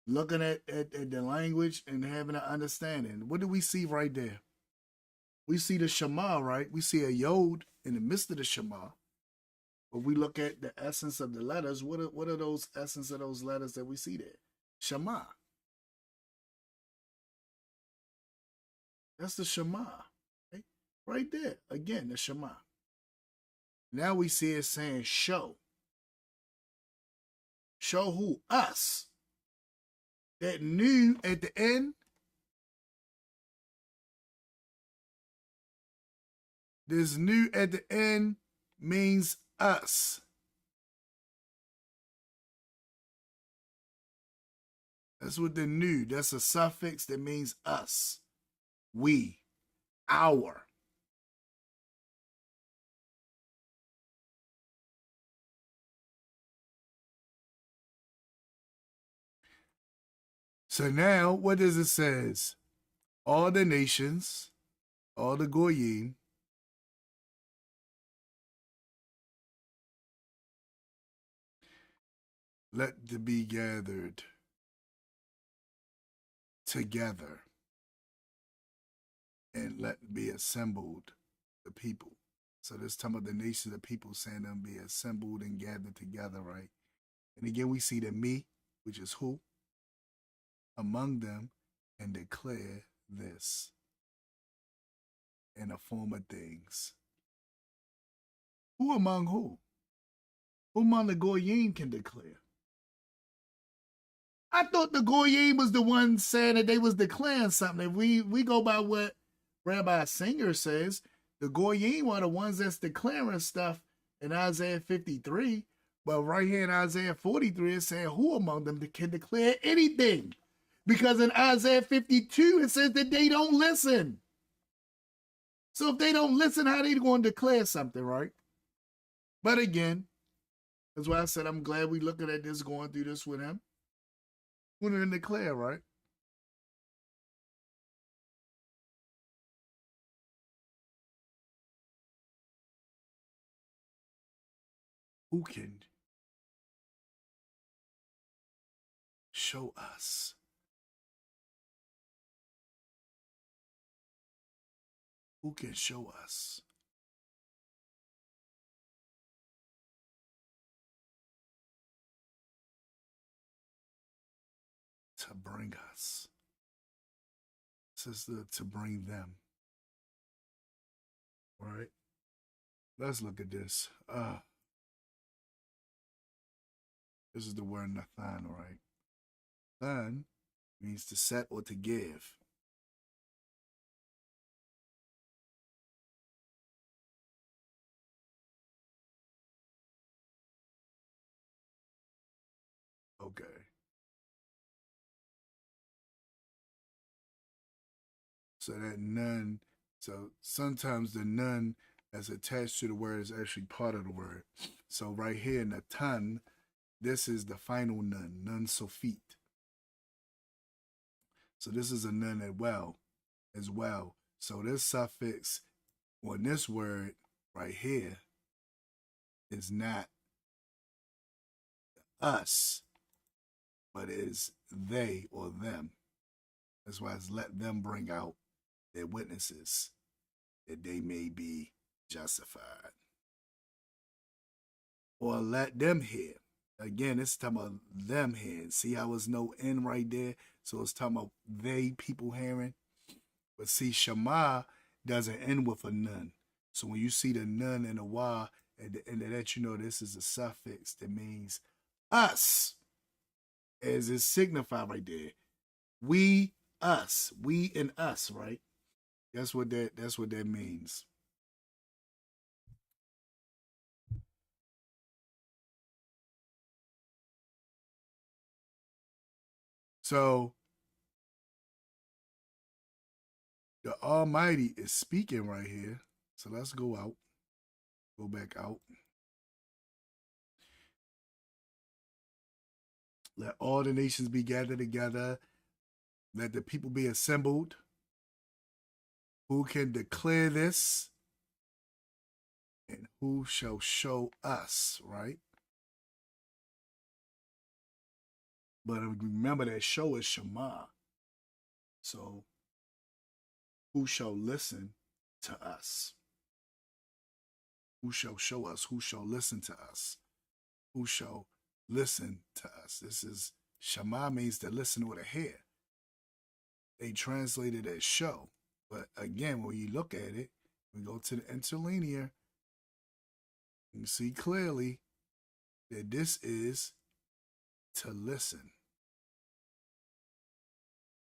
looking at the language and having an understanding. What do we see right there? We see the Shema, right? We see a Yod in the midst of the Shema. But we look at the essence of the letters. What are those essence of those letters that we see there? Shema. That's the Shema. Right? Right there. Again, the Shema. Now we see it saying show. Show who? Us. That new at the end. This new at the end means us. That's what the new, that's a suffix that means us. We. Our. So now, what does it says? All the nations, all the goyim, let to be gathered together and let be assembled the people. So this time of the nation, the people saying them be assembled and gathered together, right? And again, we see the me, which is who, among them, and declare this in the form of things. Who among who? Who among the goyim can declare? I thought the goyim was the one saying that they was declaring something. If we go by what Rabbi Singer says, the goyim are the ones that's declaring stuff in Isaiah 53. But right here in Isaiah 43, it's saying who among them can declare anything? Because in Isaiah 52, it says that they don't listen. So if they don't listen, how are they going to declare something, right? But again, that's why I said I'm glad we looking at this, going through this with him. When they're in declare, right? Who can show us? Who can show us? To bring us. This is to bring them. All right. Let's look at this. This is the word Nathan, right? Nathan means to set or to give. Okay. So that nun, so sometimes the nun that's attached to the word is actually part of the word. So right here in the ton, this is the final nun, nun sophit. So this is a nun as well. So this suffix on this word right here is not us, but is they or them. That's why it's let them bring out their witnesses that they may be justified. Or let them hear. Again, it's talking about them hearing. See how there's no N right there? So it's talking about they, people hearing. But see, Shema doesn't end with a nun. So when you see the nun and the wa at the end of that, you know this is a suffix that means us, as it signified right there. We, us, we and us, right? That's what that means. So the Almighty is speaking right here. So let's go out. Go back out. Let all the nations be gathered together. Let the people be assembled. Who can declare this? And who shall show us, right? But remember that show is Shema. So who shall listen to us? Who shall show us? Who shall listen to us? Who shall listen to us? This is Shema, means to listen with a hear. They translate it as show. But again, when you look at it, we go to the interlinear, you see clearly that this is to listen.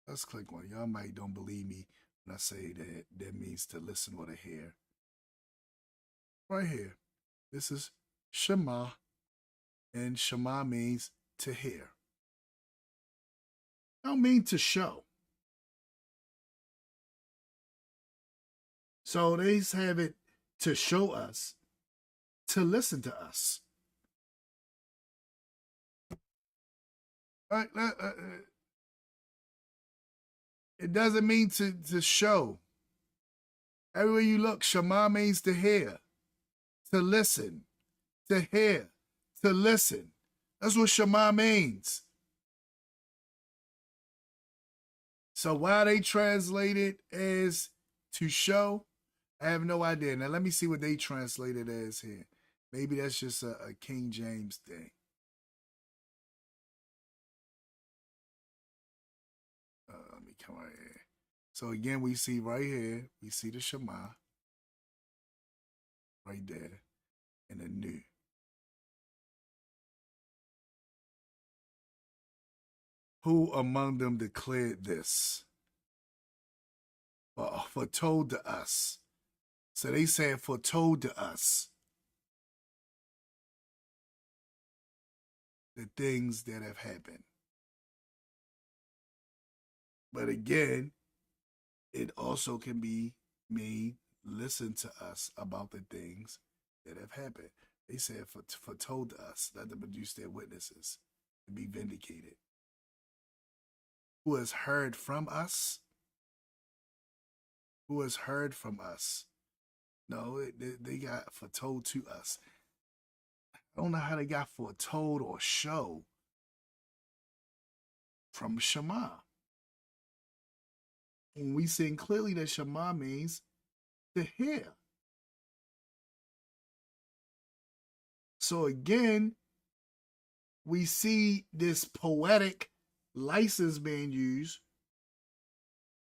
Let's click on it. Y'all might don't believe me when I say that means to listen with a hear. Right here. This is Shema, and Shema means to hear. I don't mean to show. So they have it to show us, to listen to us. Right? It doesn't mean to show. Everywhere you look, Shema means to hear, to listen, to hear, to listen. That's what Shema means. So why they translate it as to show, I have no idea. Now let me see what they translate it as here. Maybe that's just a King James thing. Let me come right here. So again, we see right here, we see the Shema right there in the new. Who among them declared this? Foretold to us. So they said foretold to us the things that have happened. But again, it also can be mean listen to us about the things that have happened. They said foretold to us, let them produce their witnesses and be vindicated. Who has heard from us? Who has heard from us? No, they got foretold to us. I don't know how they got foretold or show from Shema. When we see clearly that Shema means to hear. So again, we see this poetic license being used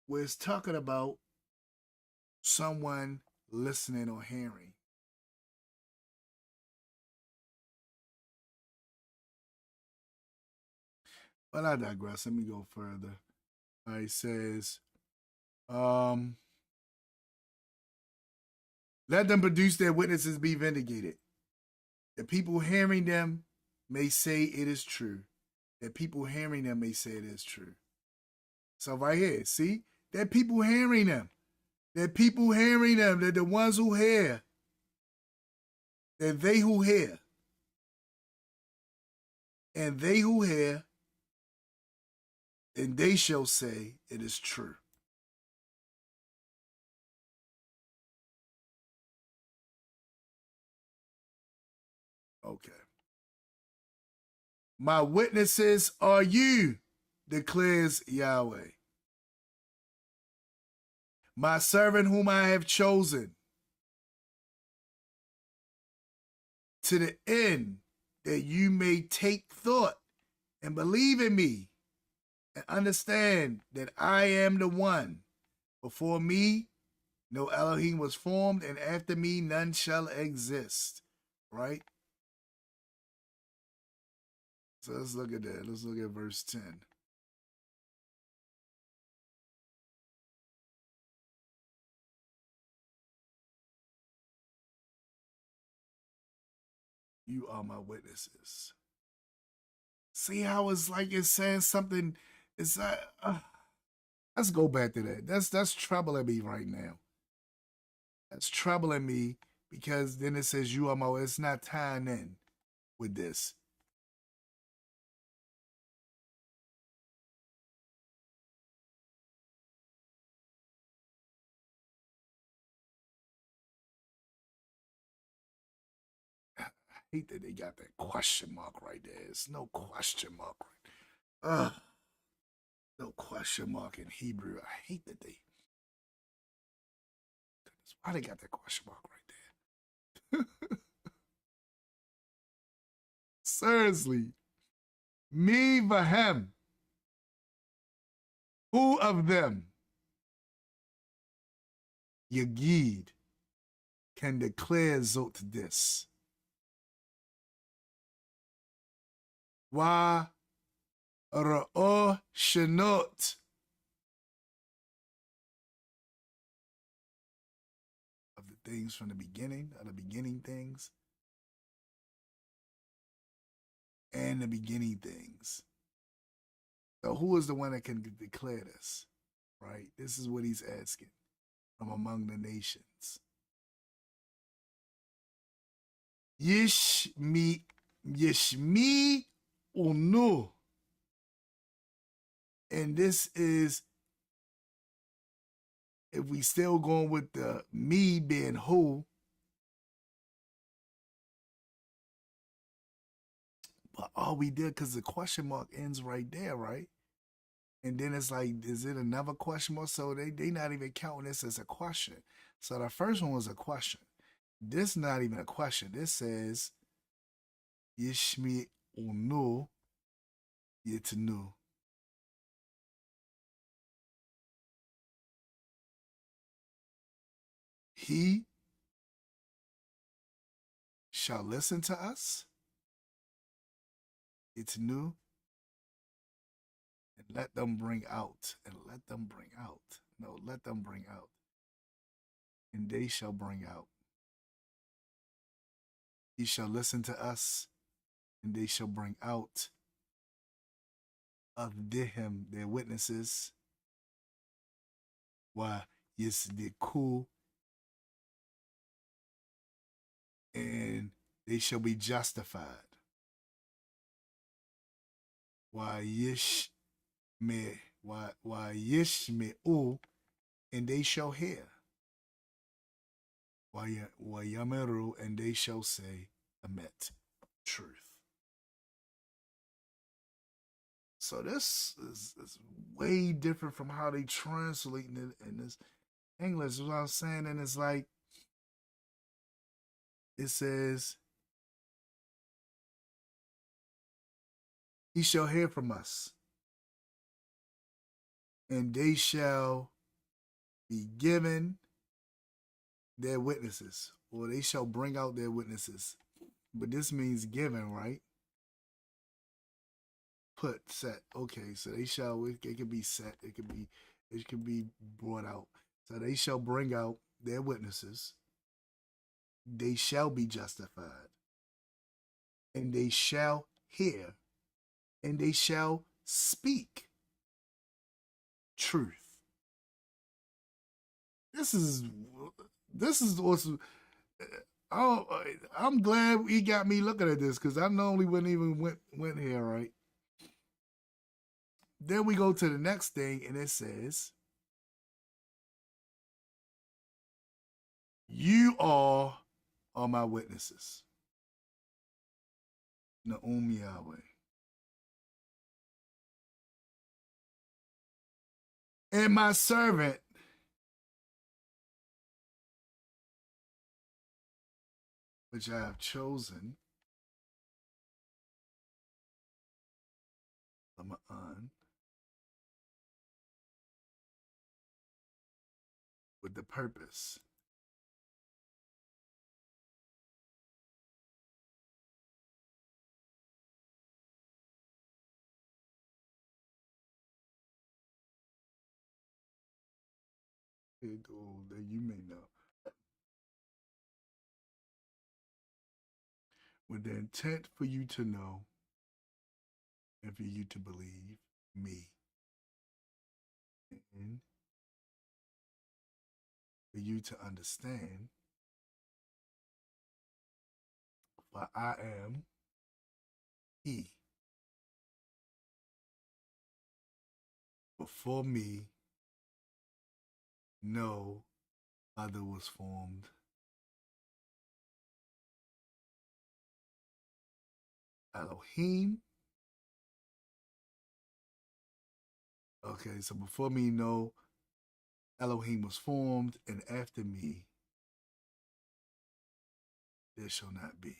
where it's talking about someone listening or hearing. But I digress. Let me go further. It says, let them produce their witnesses be vindicated. The people hearing them may say it is true. The people hearing them may say it is true. So right here, see? That people hearing them. That people hearing them. They're the ones who hear. They're they who hear. And they who hear, and they shall say it is true. Okay. My witnesses are you, declares Yahweh. My servant whom I have chosen, to the end that you may take thought and believe in me and understand that I am the one. Before me, no Elohim was formed, and after me, none shall exist. Right? So let's look at that. Let's look at verse 10. You are my witnesses. See how it's like it's saying something. It's like, let's go back to that. That's troubling me right now. That's troubling me because then it says you are my. It's not tying in with this. I hate that they got that question mark right there. It's no question mark right. No question mark in Hebrew. I hate that they. Why they got that question mark right there? Seriously. Me vahem. Who of them, Yagid, can declare zot this? Wa ra'o shenot. Of the things from the beginning, of the beginning things, and the beginning things. So who is the one that can declare this? Right? This is what he's asking from among the nations. Yishmi unu. And this is, if we still going with the me being who, but all we did, because the question mark ends right there, right? And then it's like, is it another question mark? So they not even counting this as a question. So the first one was a question. This not even a question. This says, Yishmi unu yitnu. He shall listen to us. It's new. And let them bring out. And let them bring out. No, let them bring out. And they shall bring out. He shall listen to us. And they shall bring out of him their witnesses. Why, yes, they're cool. And they shall be justified. Why yishme'u, and they shall hear. Why yameru, and they shall say, emet, truth. So this is way different from how they translate it in this English. What I'm saying, and it's like, it says, he shall hear from us, and they shall be given their witnesses, or they shall bring out their witnesses. But this means given, right? Put, set. Okay, so they shall, it could be set, it could be brought out. So they shall bring out their witnesses. They shall be justified. And they shall hear. And they shall speak truth. This is what's. I'm glad he got me looking at this, because I normally wouldn't even went here, right? Then we go to the next thing, and it says, "You all are my witnesses." Na'um Yahweh. And my servant, which I have chosen, Lama'an, with the purpose. That you may know. With the intent for you to know and for you to believe me. And for you to understand, for I am He. Before me, no other was formed. Elohim. Okay, so before me, no Elohim was formed, and after me, there shall not be.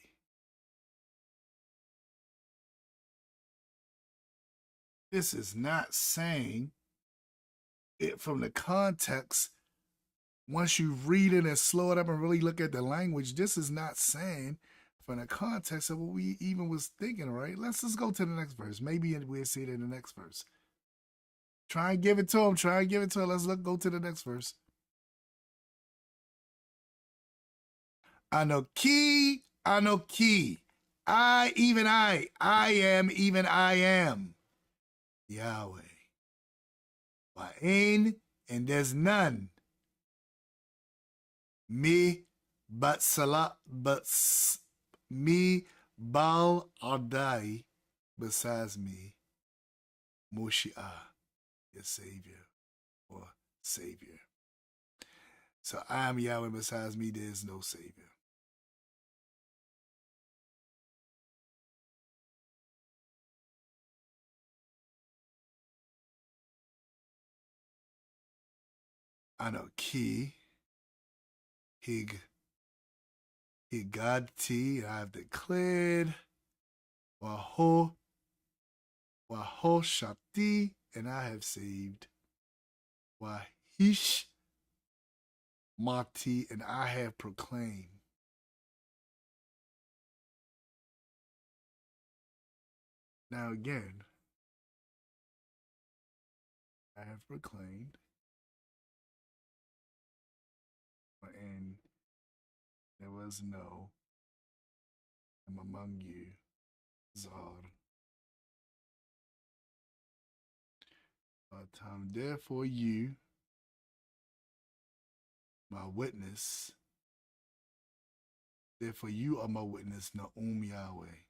This is not saying it from the context. Once you read it and slow it up and really look at the language, this is not saying from the context of what we even was thinking, right? Let's just go to the next verse. Maybe we'll see it in the next verse. Try and give it to him. Try and give it to him. Let's go to the next verse. Anoki, Anoki. I am, even I am. Yahweh. Wa'ain, and there's none. Me, but me, Baal Adai, besides me, Moshiach, your Savior or Savior. So I am Yahweh, besides me, there is no Savior. Anoki, Higati, I have declared, Waho Shati, and I have saved, Wahish Mati, and I have proclaimed. Now again, I have proclaimed, and there was no, I'm among you, Zar. Therefore you, my witness, therefore you are my witness, Na'um Yahweh.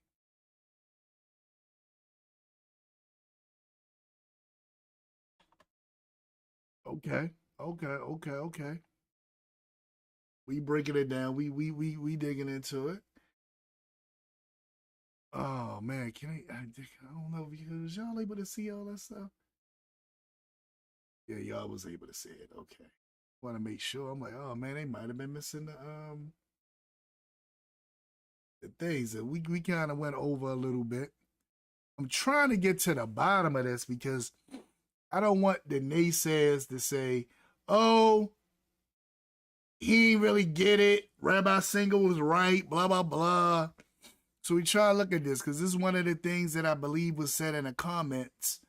Okay. We breaking it down. We digging into it. Oh man, I don't know if y'all able to see all that stuff. Yeah, y'all was able to see it. Okay. Want to make sure. I'm like, oh man, they might have been missing the things that we kind of went over a little bit. I'm trying to get to the bottom of this because I don't want the naysayers to say, oh, he didn't really get it. Rabbi Singer was right, blah, blah, blah. So we try to look at this because this is one of the things that I believe was said in the comments.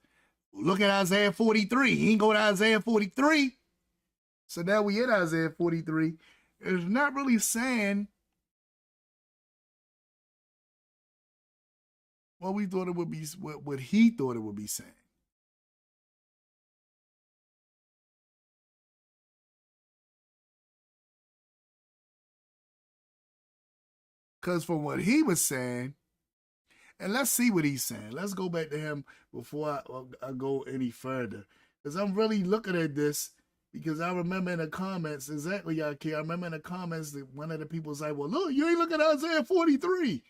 Look at Isaiah 43. He didn't go to Isaiah 43. So now we in Isaiah 43. It's not really saying what we thought it would be, what he thought it would be saying. Because from what he was saying, and let's see what he's saying. Let's go back to him before I go any further. Because I'm really looking at this because I remember in the comments, exactly, I remember in the comments that one of the people was like, well, look, you ain't looking at Isaiah 43.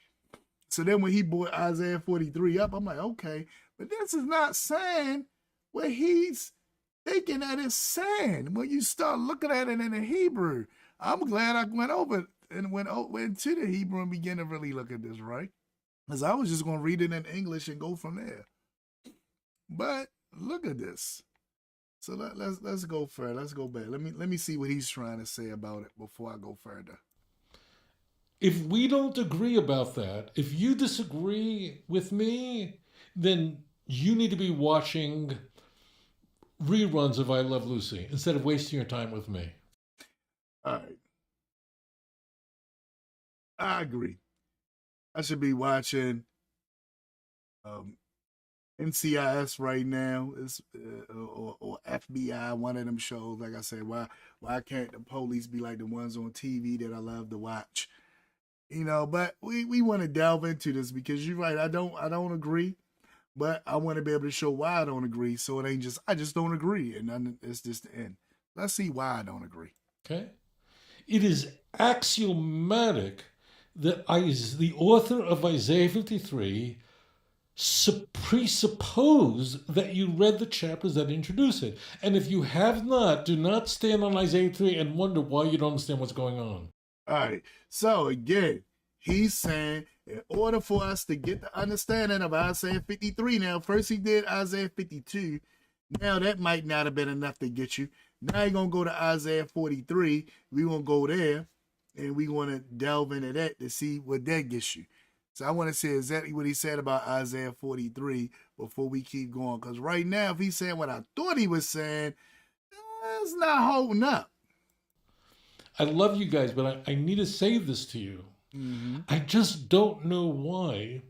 So then when he brought Isaiah 43 up, I'm like, okay. But this is not saying what he's thinking that it's saying. When you start looking at it in the Hebrew, I'm glad I went over and went into the Hebrew and began to really look at this, right? Because I was just going to read it in English and go from there. But look at this. So let's go further. Let's go back. Let me see what he's trying to say about it before I go further. If we don't agree about that, if you disagree with me, then you need to be watching reruns of I Love Lucy instead of wasting your time with me. All right. I agree. I should be watching NCIS right now, is or FBI, one of them shows. Like I said, why can't the police be like the ones on TV that I love to watch? You know, but we want to delve into this because you're right. I don't agree, but I want to be able to show why I don't agree. So it ain't just I just don't agree, and then it's just the end. Let's see why I don't agree. Okay, it is axiomatic that the author of Isaiah 53 presuppose that you read the chapters that introduce it. And if you have not, do not stand on Isaiah 3 and wonder why you don't understand what's going on. All right. So again, he's saying in order for us to get the understanding of Isaiah 53 now, first he did Isaiah 52. Now that might not have been enough to get you. Now you're going to go to Isaiah 43. We're going to go there and we're going to delve into that to see what that gets you. So I want to say exactly what he said about Isaiah 43 before we keep going. Because right now, if he's saying what I thought he was saying, it's not holding up. I love you guys, but I need to say this to you. Mm-hmm. I just don't know why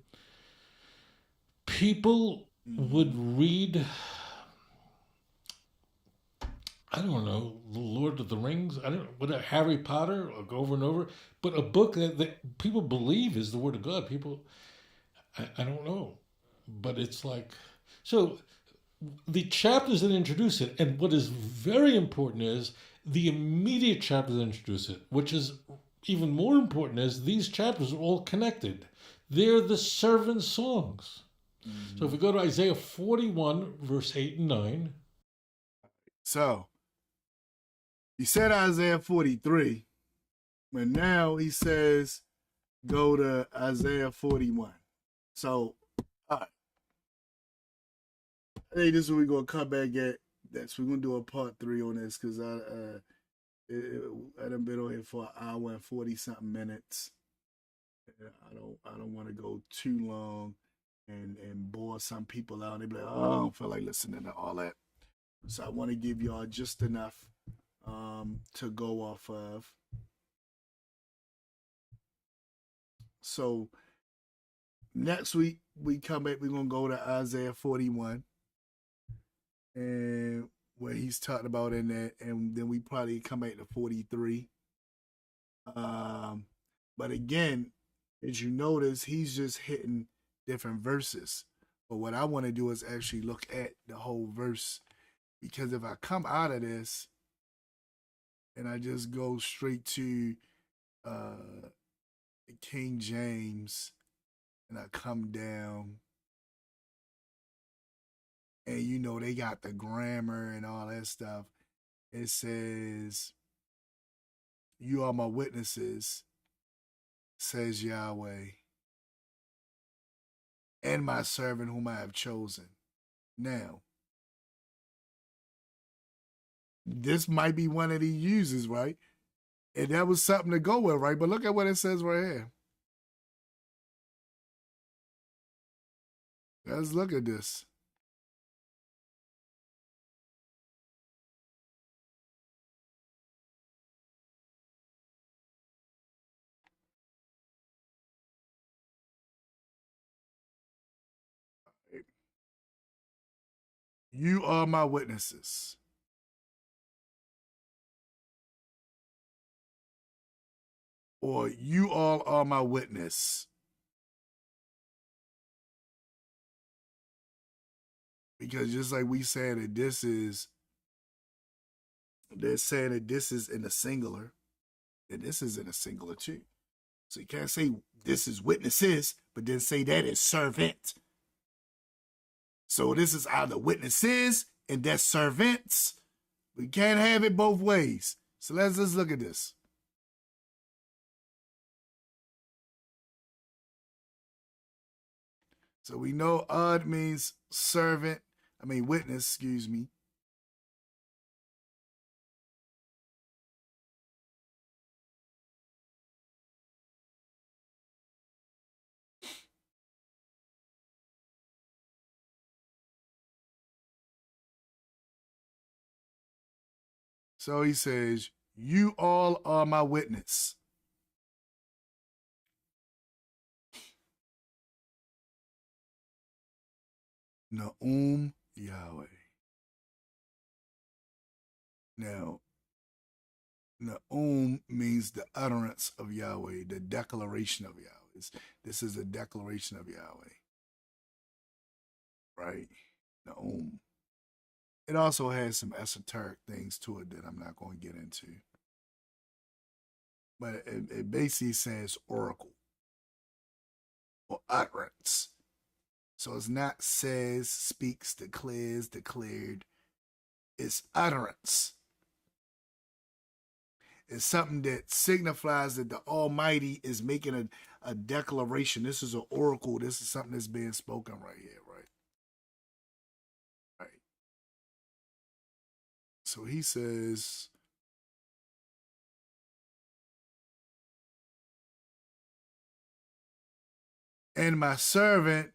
people would read, I don't know, The Lord of the Rings, I don't know, what, Harry Potter, over and over, but a book that people believe is the Word of God. People, I don't know, but it's like, so the chapters that introduce it, and what is very important is the immediate chapters that introduce it, which is even more important is these chapters are all connected. They're the servant songs. Mm-hmm. So if we go to Isaiah 41, verse 8 and 9. So, he said Isaiah 43, but now he says go to Isaiah 41. So, all right. I think this is what we're going to come back at. We're going to do a part 3 on this because I done been on here for an hour and 40-something minutes. I don't want to go too long and bore some people out. They be like, oh, I don't feel like listening to all that. So I want to give y'all just enough to go off of. So next week we come back, we're going to go to Isaiah 41 and where he's talking about in that, and then we probably come back to 43. But again, as you notice, he's just hitting different verses. But what I want to do is actually look at the whole verse, because if I come out of this and I just go straight to King James and I come down, and you know they got the grammar and all that stuff. It says, "You are my witnesses," says Yahweh, "and my servant whom I have chosen." Now, this might be one of these uses, right? And that was something to go with, right? But look at what it says right here. Let's look at this. You are my witnesses. Or you all are my witness. Because just like we said that this is, they're saying that this is in a singular, and this is in a singular too. So you can't say this is witnesses, but then say that is servant. So this is either witnesses and that's servants. We can't have it both ways. So let's just look at this. So we know ad means servant, witness, excuse me. So he says, you all are my witness. Na'um Yahweh. Now, Na'um means the utterance of Yahweh, the declaration of Yahweh. This is a declaration of Yahweh. Right? Na'um. It also has some esoteric things to it that I'm not going to get into. But it basically says oracle or utterance. So it's not says, speaks, declares, declared. It's utterance. It's something that signifies that the Almighty is making a declaration. This is an oracle. This is something that's being spoken right here, right? Right. So he says, and my servant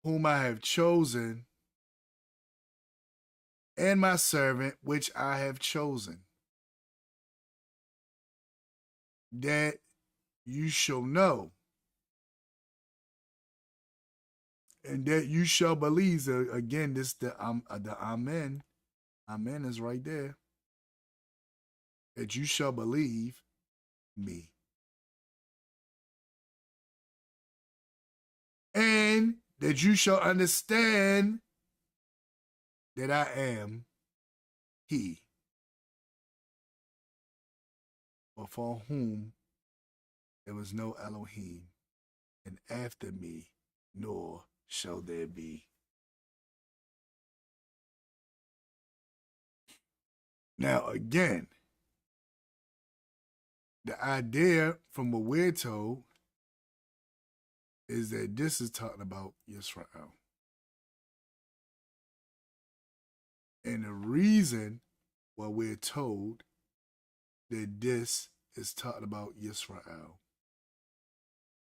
whom I have chosen, and my servant which I have chosen, that you shall know, and that you shall believe. So again, this the Amen. Amen is right there. That you shall believe me. And that you shall understand that I am he, before whom there was no Elohim, and after me, nor shall there be. Now again, the idea from what we're told is that this is talking about Yisrael. And the reason why we're told that this is talking about Yisrael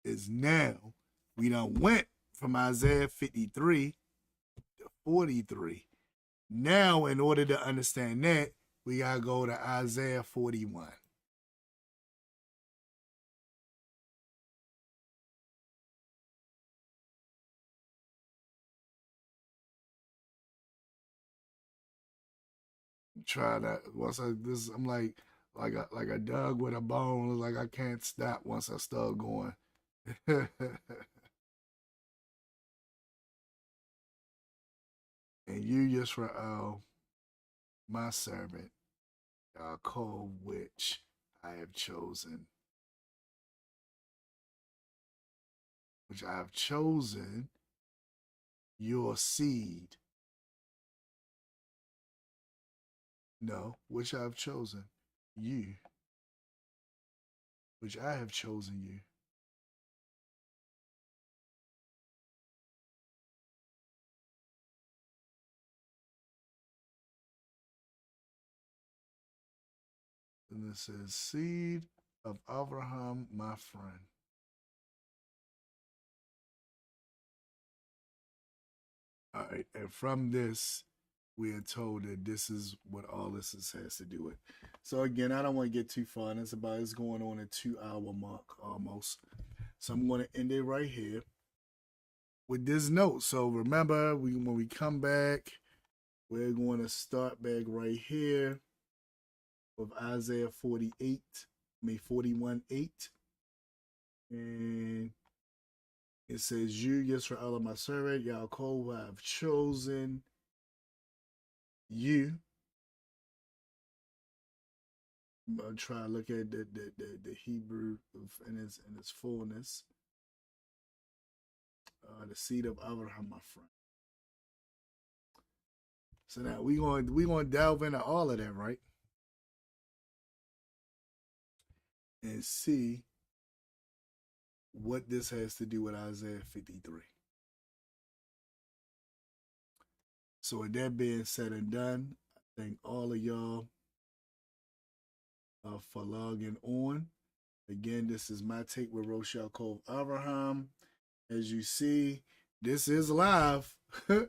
is now we done went from Isaiah 53 to 43. Now, in order to understand that, we got to go to Isaiah 41. Try that once I'm like a dog with a bone. It's like I can't stop once I start going. And you, Yisrael, my servant, Ya'acob, which I have chosen. Which I have chosen your seed. No, which I have chosen you. Which I have chosen you. And it says, seed of Abraham, my friend. All right, and from this, we are told that this is what all this has to do with. So again, I don't want to get too far. And it's going on a 2-hour mark almost. So I'm going to end it right here with this note. So remember, when we come back, we're going to start back right here with Isaiah 41:8. And it says, you, Yisrael, are my servant, Ya'acob, I have chosen you. I'm going to try to look at the Hebrew in its fullness. The seed of Abraham, my friend. So now we going to delve into all of that, right? And see what this has to do with Isaiah 53. So with that being said and done, I thank all of y'all for logging on. Again, this is my take with Rosh Ya'acob Abraham. As you see, this is live. This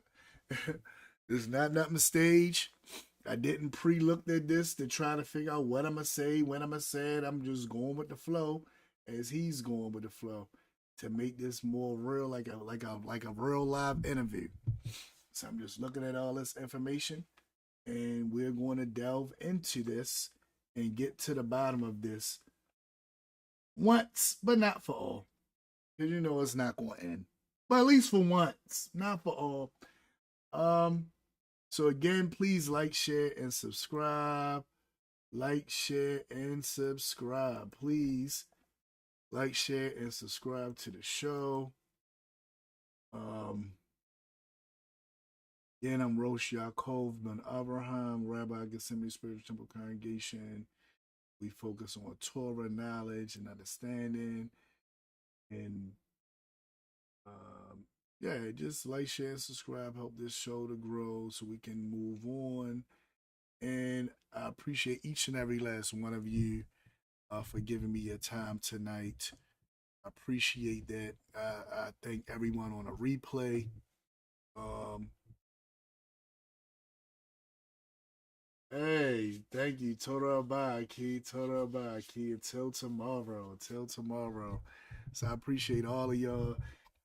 is not nothing stage. I didn't pre-look at this to try to figure out what I'm going to say, when I'm going to say it. I'm just going with the flow as he's going with the flow to make this more real, like a real live interview. So I'm just looking at all this information, and we're going to delve into this and get to the bottom of this once, but not for all. Because you know it's not going to end. But at least for once, not for all. So again, please like, share, and subscribe. Like, share, and subscribe. Please like, share, and subscribe to the show. Again, I'm Rosh Ya'acob ben Abraham, Rabbi Gethsemane Spiritual Temple Congregation. We focus on Torah knowledge and understanding. And yeah, just like, share, and subscribe. Help this show to grow so we can move on. And I appreciate each and every last one of you for giving me your time tonight. I appreciate that. I thank everyone on a replay. Hey, thank you. Torah Abba, Key. Torah Abba, Key. Until tomorrow. So I appreciate all of y'all.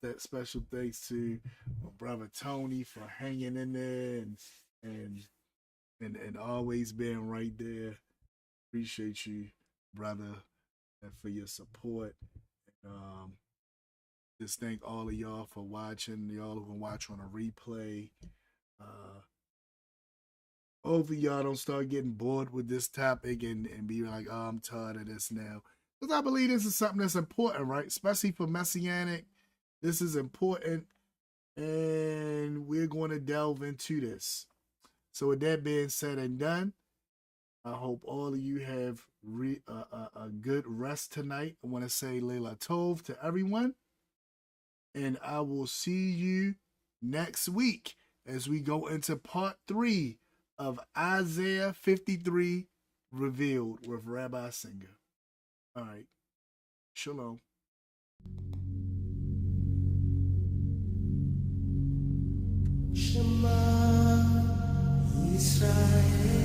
That special thanks to my brother Tony for hanging in there and always being right there. Appreciate you, brother, and for your support. Just thank all of y'all for watching. Y'all who can watch on a replay. Hopefully y'all don't start getting bored with this topic and be like, oh, I'm tired of this now. Because I believe this is something that's important, right? Especially for Messianic. This is important, and we're going to delve into this. So with that being said and done, I hope all of you have a good rest tonight. I want to say Leila Tov to everyone, and I will see you next week as we go into part 3 of Isaiah 53 Revealed with Rabbi Singer. All right. Shalom. Shema Yisrael.